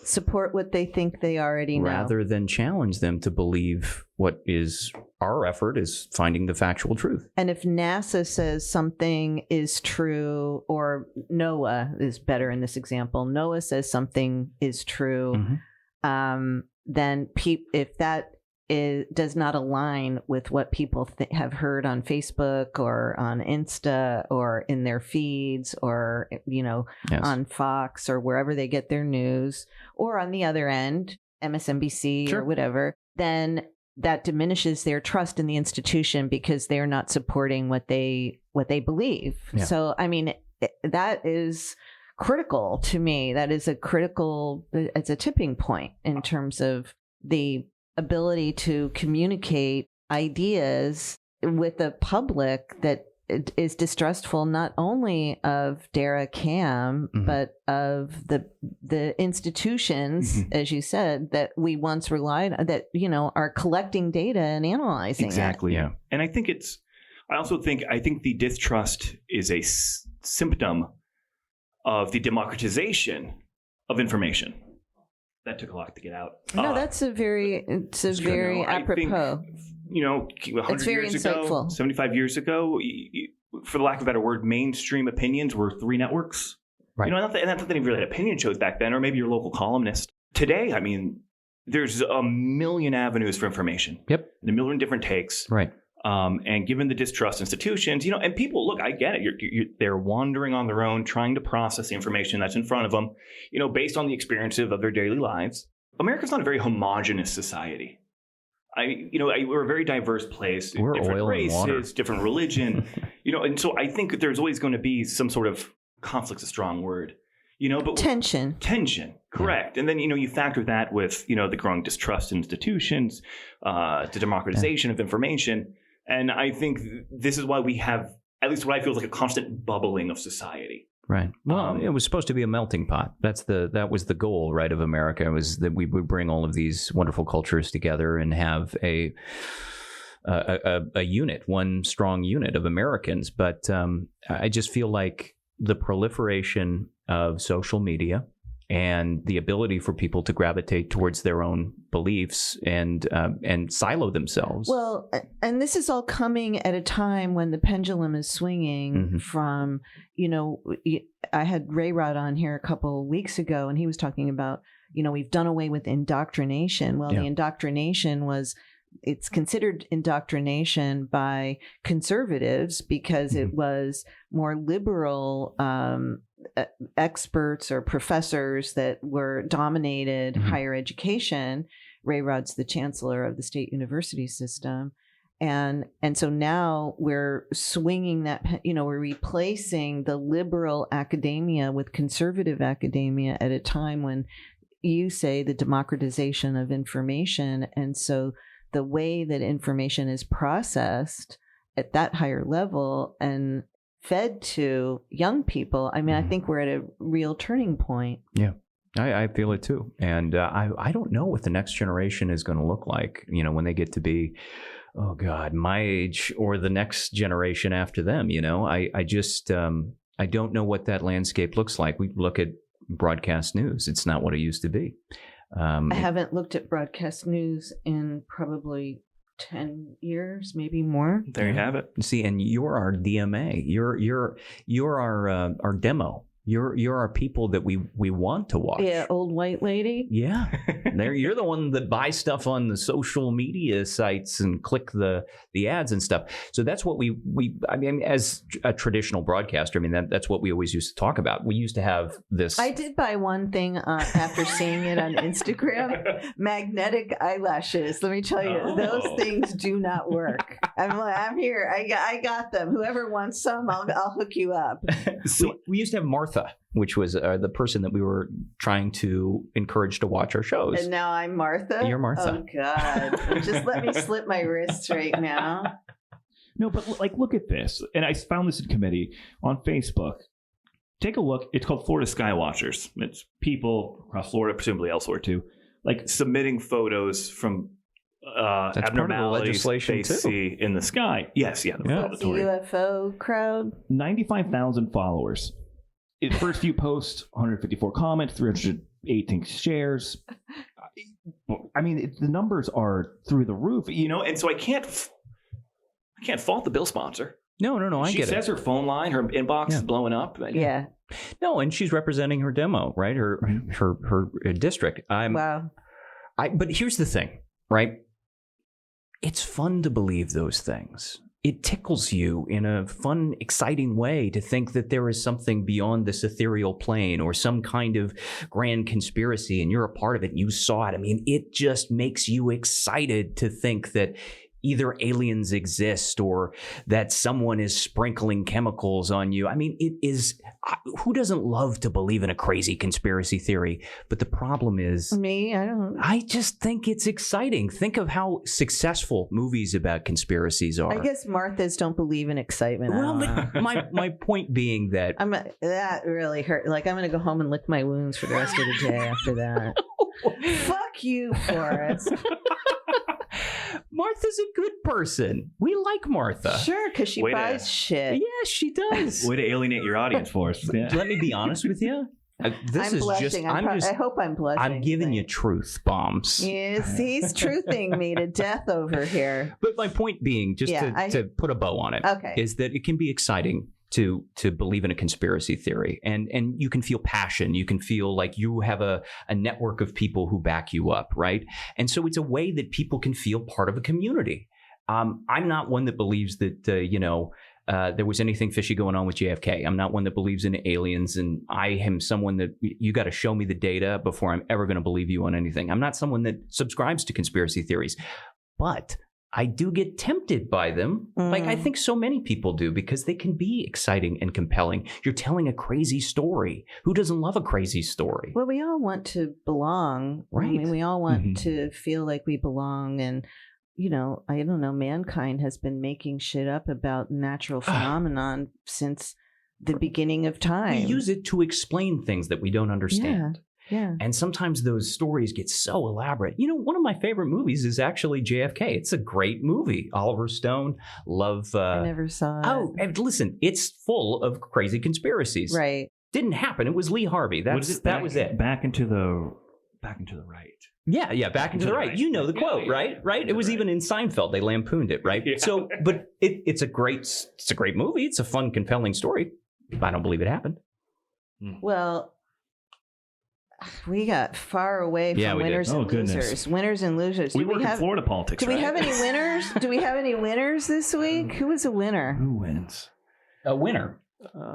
support what they think they already know, rather than challenge them to believe what is our effort is finding the factual truth. And if NASA says something is true, or NOAA is better in this example, NOAA says something is true, then if that does not align with what people have heard on Facebook or on Insta or in their feeds or, on Fox or wherever they get their news, or on the other end, MSNBC or whatever, then that diminishes their trust in the institution because they're not supporting what they believe. Yeah. So, I mean, that is critical to me. That is it's a tipping point in terms of the ability to communicate ideas with the public that is distrustful not only of Dara Cam, but of the institutions, as you said, that we once relied on, that, are collecting data and analyzing exactly. it. Yeah. And I think I think the distrust is a symptom of the democratization of information. That took a lot to get out. No, that's very apropos. 100 very years ago, insightful. 75 years ago, for the lack of a better word, mainstream opinions were 3 networks. Right. Not that they really had opinion shows back then, or maybe your local columnist. Today, I mean, there's a million avenues for information. Yep. A million different takes. Right. And given the distrust institutions, and people, look, I get it. They're wandering on their own, trying to process the information that's in front of them, based on the experiences of their daily lives. America's not a very homogenous society. We're a very diverse place. We're different oil races, and water. different religion, and so I think there's always going to be some sort of conflict's a strong word, but Tension. Correct. And then, you factor that with, the growing distrust in institutions, the democratization of information. And I think this is why we have, at least what I feel is like a constant bubbling of society. Right. Well, it was supposed to be a melting pot. That was the goal, right, of America, was that we would bring all of these wonderful cultures together and have a unit, one strong unit of Americans. But I just feel like the proliferation of social media and the ability for people to gravitate towards their own beliefs and silo themselves. Well, and this is all coming at a time when the pendulum is swinging from, I had Ray Rod on here a couple weeks ago, and he was talking about, we've done away with indoctrination. Well, the indoctrination it's considered indoctrination by conservatives because it was more liberal experts or professors that were dominated higher education. Ray Rod's the chancellor of the state university system. And so now we're swinging that, we're replacing the liberal academia with conservative academia at a time when you say the democratization of information. And so the way that information is processed at that higher level and fed to young people, I mean, I think we're at a real turning point. Yeah, I feel it too. And I don't know what the next generation is going to look like, when they get to be, oh God, my age or the next generation after them. I just, I don't know what that landscape looks like. We look at broadcast news. It's not what it used to be. I haven't looked at broadcast news in probably 10 years, maybe more. There you have it. See, and you're our DMA. You're our demo. You're our people that we want to watch. Yeah, old white lady. Yeah, you're the one that buys stuff on the social media sites and click the ads and stuff. So that's what we I mean, as a traditional broadcaster, I mean that's what we always used to talk about. We used to have this. I did buy one thing after seeing it on Instagram: magnetic eyelashes. Let me tell you, those things do not work. I'm here. I got them. Whoever wants some, I'll hook you up. So we used to have Martha, which was the person that we were trying to encourage to watch our shows. And now I'm Martha? You're Martha. Oh, God. Just let me slip my wrists right now. No, but look at this. And I found this in committee on Facebook. Take a look. It's called Florida Skywatchers. It's people across Florida, presumably elsewhere too, submitting photos from abnormalities they see in the sky. Yes, the UFO crowd. 95,000 followers. In first few posts, 154 comments, 318 shares. I mean, the numbers are through the roof. And so I can't fault the bill sponsor. No, I get it. She says her phone line, her inbox is blowing up. Yeah. No, and she's representing her demo, right? Her district. Wow. But here's the thing, right? It's fun to believe those things. It tickles you in a fun, exciting way to think that there is something beyond this ethereal plane or some kind of grand conspiracy and you're a part of it and you saw it. I mean, it just makes you excited to think that either aliens exist or that someone is sprinkling chemicals on you. I mean, it is, who doesn't love to believe in a crazy conspiracy theory? But the problem is, Me, I don't. I just think it's exciting. Think of how successful movies about conspiracies are. I guess Marthas don't believe in excitement. Well, but my point being that that really hurt. Like, I'm going to go home and lick my wounds for the rest of the day after that. Fuck you, Forrest. Martha's a good person. We like Martha. Sure, because she buys shit. Yes, she does. Way to alienate your audience, Forrest. Yeah. Let me be honest with you. This I'm is blushing. just. I hope I'm blushing. I'm giving you truth bombs. Yes, he's truthing me to death over here. But my point being, just to put a bow on it, Okay. is that it can be exciting to believe in a conspiracy theory, and you can feel passion. You can feel like you have a network of people who back you up, right? And so it's a way that people can feel part of a community. I'm not one that believes that there was anything fishy going on with JFK. I'm not one that believes in aliens, and I am someone that you got to show me the data before I'm ever going to believe you on anything. I'm not someone that subscribes to conspiracy theories, but I do get tempted by them, like I think so many people do, because they can be exciting and compelling. You're telling a crazy story. Who doesn't love a crazy story? Well, we all want to belong, Right. I mean, we all want to feel like we belong, and I don't know, mankind has been making shit up about natural phenomenon since the beginning of time. We use it to explain things that we don't understand. Yeah. And sometimes those stories get so elaborate. One of my favorite movies is actually JFK. It's a great movie. Oliver Stone, love. I never saw it. Oh, and listen, it's full of crazy conspiracies. Right. Didn't happen. It was Lee Harvey. That was it. Back into the right. Yeah, back into the right. You know the quote, right? It was even in Seinfeld. They lampooned it, right? Yeah. So, but it's a great movie. It's a fun, compelling story. I don't believe it happened. Well, we got far away from winners and losers. Winners and losers. We work in Florida politics. Do we have any winners? Do we have any winners this week? Who was a winner? Who wins? A winner.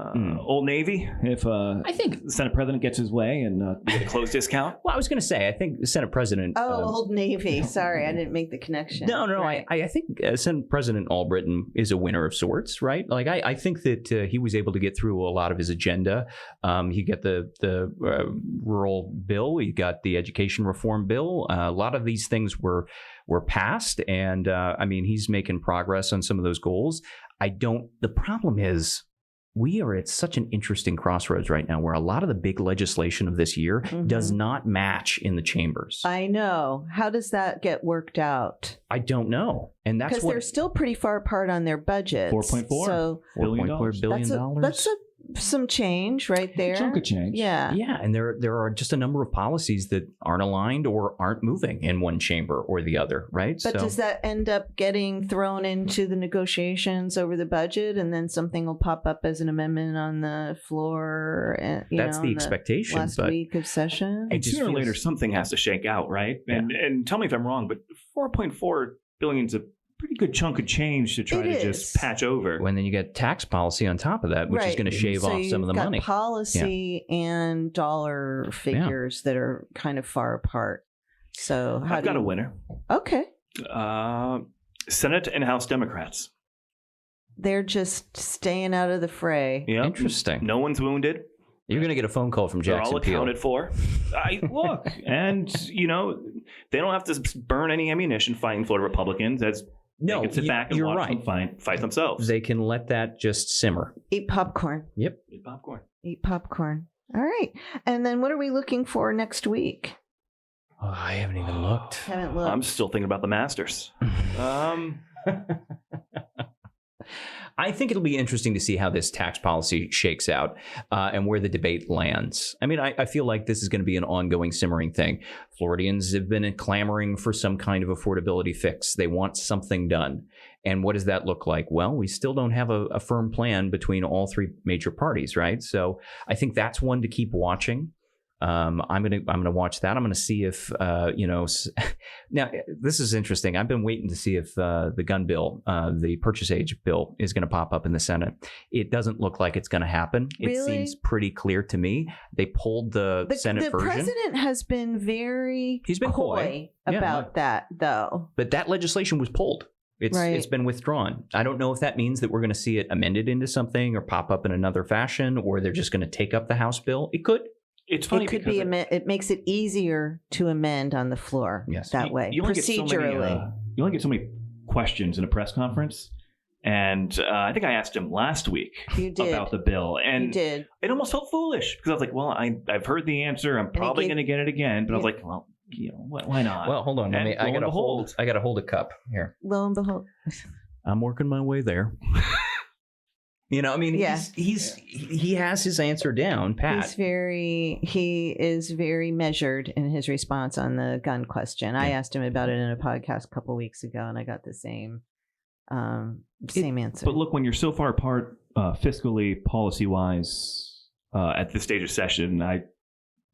Old Navy. If I think the Senate president gets his way and get a close discount. Well, I was going to say, I think the Senate president. Old Navy. Sorry, I didn't make the connection. No. Right. I think Senate President Albritton is a winner of sorts, right? Like I think that he was able to get through a lot of his agenda. He got the rural bill. He got the education reform bill. A lot of these things were passed, and he's making progress on some of those goals. The problem is, we are at such an interesting crossroads right now where a lot of the big legislation of this year does not match in the chambers. I know. How does that get worked out? I don't know. And that's because they're still pretty far apart on their budgets. $4.4 billion. That's some change right there. A chunk of change. Yeah. Yeah, and there are just a number of policies that aren't aligned or aren't moving in one chamber or the other, right? But does that end up getting thrown into the negotiations over the budget, and then something will pop up as an amendment on the floor? That's the expectation. Last week of session. And sooner or later, something has to shake out, right? Yeah. And tell me if I'm wrong, but $4.4 billion is a pretty good chunk of change to try to just patch over. When then you get tax policy on top of that, which is going to shave off some of the money. Policy and dollar figures that are kind of far apart. So I've got a winner. Okay. Senate and House Democrats. They're just staying out of the fray. Yep. Interesting. No one's wounded. You're going to get a phone call from Jackson They're all Peele. accounted for. Look, and they don't have to burn any ammunition fighting Florida Republicans. They can sit back and watch them fight themselves. They can let that just simmer. Eat popcorn. Yep. Eat popcorn. All right. And then what are we looking for next week? Oh, I haven't even looked. I'm still thinking about the Masters. I think it'll be interesting to see how this tax policy shakes out and where the debate lands. I feel like this is going to be an ongoing simmering thing. Floridians have been clamoring for some kind of affordability fix. They want something done. And what does that look like? Well, we still don't have a firm plan between all three major parties, right? So I think that's one to keep watching. I'm gonna watch that. I'm gonna see if now this is interesting. I've been waiting to see if the gun bill, the purchase age bill, is gonna pop up in the Senate. It doesn't look like it's gonna happen. Really? It seems pretty clear to me. They pulled the Senate version. The president has been very coy about that, though. But that legislation was pulled. It's been withdrawn. I don't know if that means that we're going to see it amended into something or pop up in another fashion, or they're just going to take up the House bill. It could. It's funny it could because be it makes it easier to amend on the floor. Yes. That way, you only get procedurally. you only get so many questions in a press conference. And I think I asked him last week about the bill. And you did. It almost felt foolish because I was like, well, I've heard the answer. I'm probably going to get it again. But I was like, well, why not? Well, hold on. I got to hold a cup here. Lo and behold. I'm working my way there. He has his answer down, Pat. He is very measured in his response on the gun question. Yeah. I asked him about it in a podcast a couple weeks ago, and I got the same answer. But look, when you're so far apart fiscally, policy-wise, at this stage of session,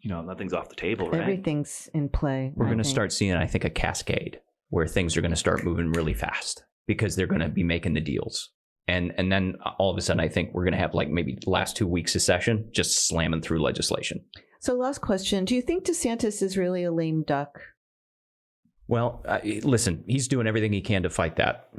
nothing's off the table, right? Everything's in play. We're going to start seeing, I think, a cascade where things are going to start moving really fast because they're going to be making the deals. And then all of a sudden, I think we're going to have like maybe the last 2 weeks of session just slamming through legislation. So last question. Do you think DeSantis is really a lame duck? Well, listen, he's doing everything he can to fight that.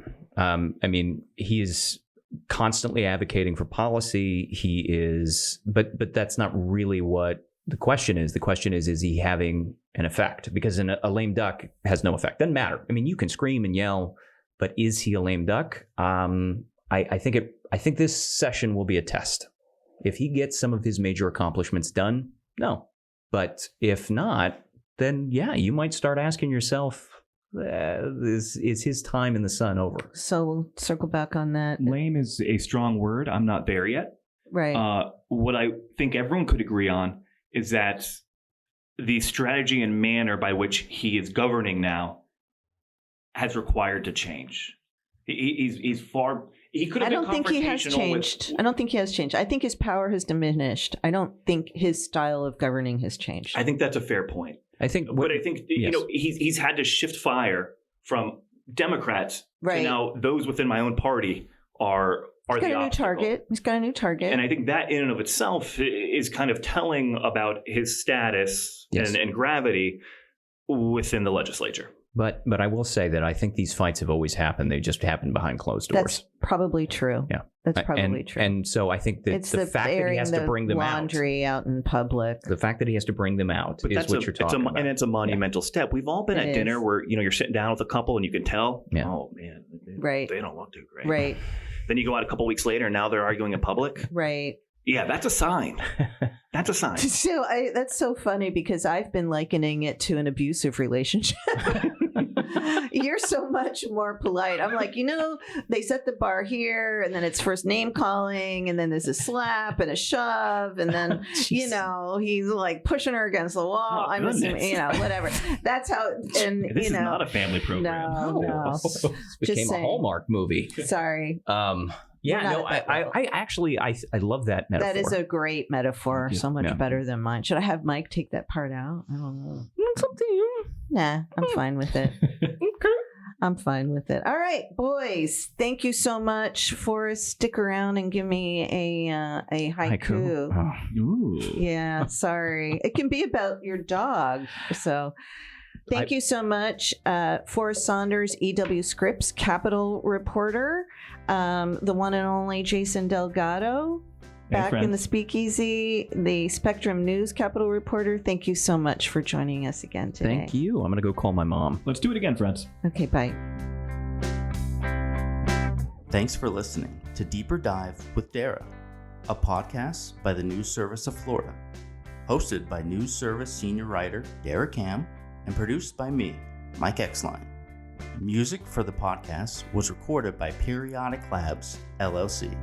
He is constantly advocating for policy. He is, but that's not really what the question is. The question is he having an effect? Because a lame duck has no effect. Doesn't matter. I mean, you can scream and yell, but is he a lame duck? I think this session will be a test. If he gets some of his major accomplishments done, no. But if not, then yeah, you might start asking yourself, is his time in the sun over? So we'll circle back on that. Lame is a strong word. I'm not there yet. Right. What I think everyone could agree on is that the strategy and manner by which he is governing now has required to change. He's far. He could have been confrontational. I don't think he has changed. I think his power has diminished. I don't think his style of governing has changed. I think that's a fair point. He's had to shift fire from Democrats to now those within my own party are the obstacle. He's got a new target. And I think that in and of itself is kind of telling about his status and gravity within the legislature. But I will say that I think these fights have always happened. They just happen behind closed doors. That's probably true. Yeah. That's probably true. And so I think that the fact that he has to bring them laundry out in public. The fact that he has to bring them out is what you're talking about. And it's a monumental step. We've all been at dinner where you're sitting down with a couple and you can tell, oh man, they don't look too great. Right. Then you go out a couple weeks later and now they're arguing in public. Right. Yeah, that's a sign. That's a sign. So that's so funny because I've been likening it to an abusive relationship. You're so much more polite. I'm like, they set the bar here and then it's first name calling and then there's a slap and a shove and then, he's like pushing her against the wall. I'm assuming, whatever. That's how, and this is not a family program. No. It became a Hallmark movie. Sorry. I love that metaphor. That is a great metaphor. So much better than mine. Should I have Mike take that part out? I don't know. It's up to you. Nah, I'm fine with it. I'm fine with it. All right, boys. Thank you so much. Forrest, stick around and give me a haiku. Oh. Ooh. Yeah, sorry. It can be about your dog. So thank you so much. Forrest Saunders, EW Scripps, Capitol reporter. The one and only Jason Delgado, back in the Speakeasy, the Spectrum News Capitol reporter. Thank you so much for joining us again today. Thank you. I'm going to go call my mom. Let's do it again, friends. Okay, bye. Thanks for listening to Deeper Dive with Dara, a podcast by the News Service of Florida, hosted by News Service senior writer Dara Cam and produced by me, Mike Exline. Music for the podcast was recorded by Periodic Labs, LLC.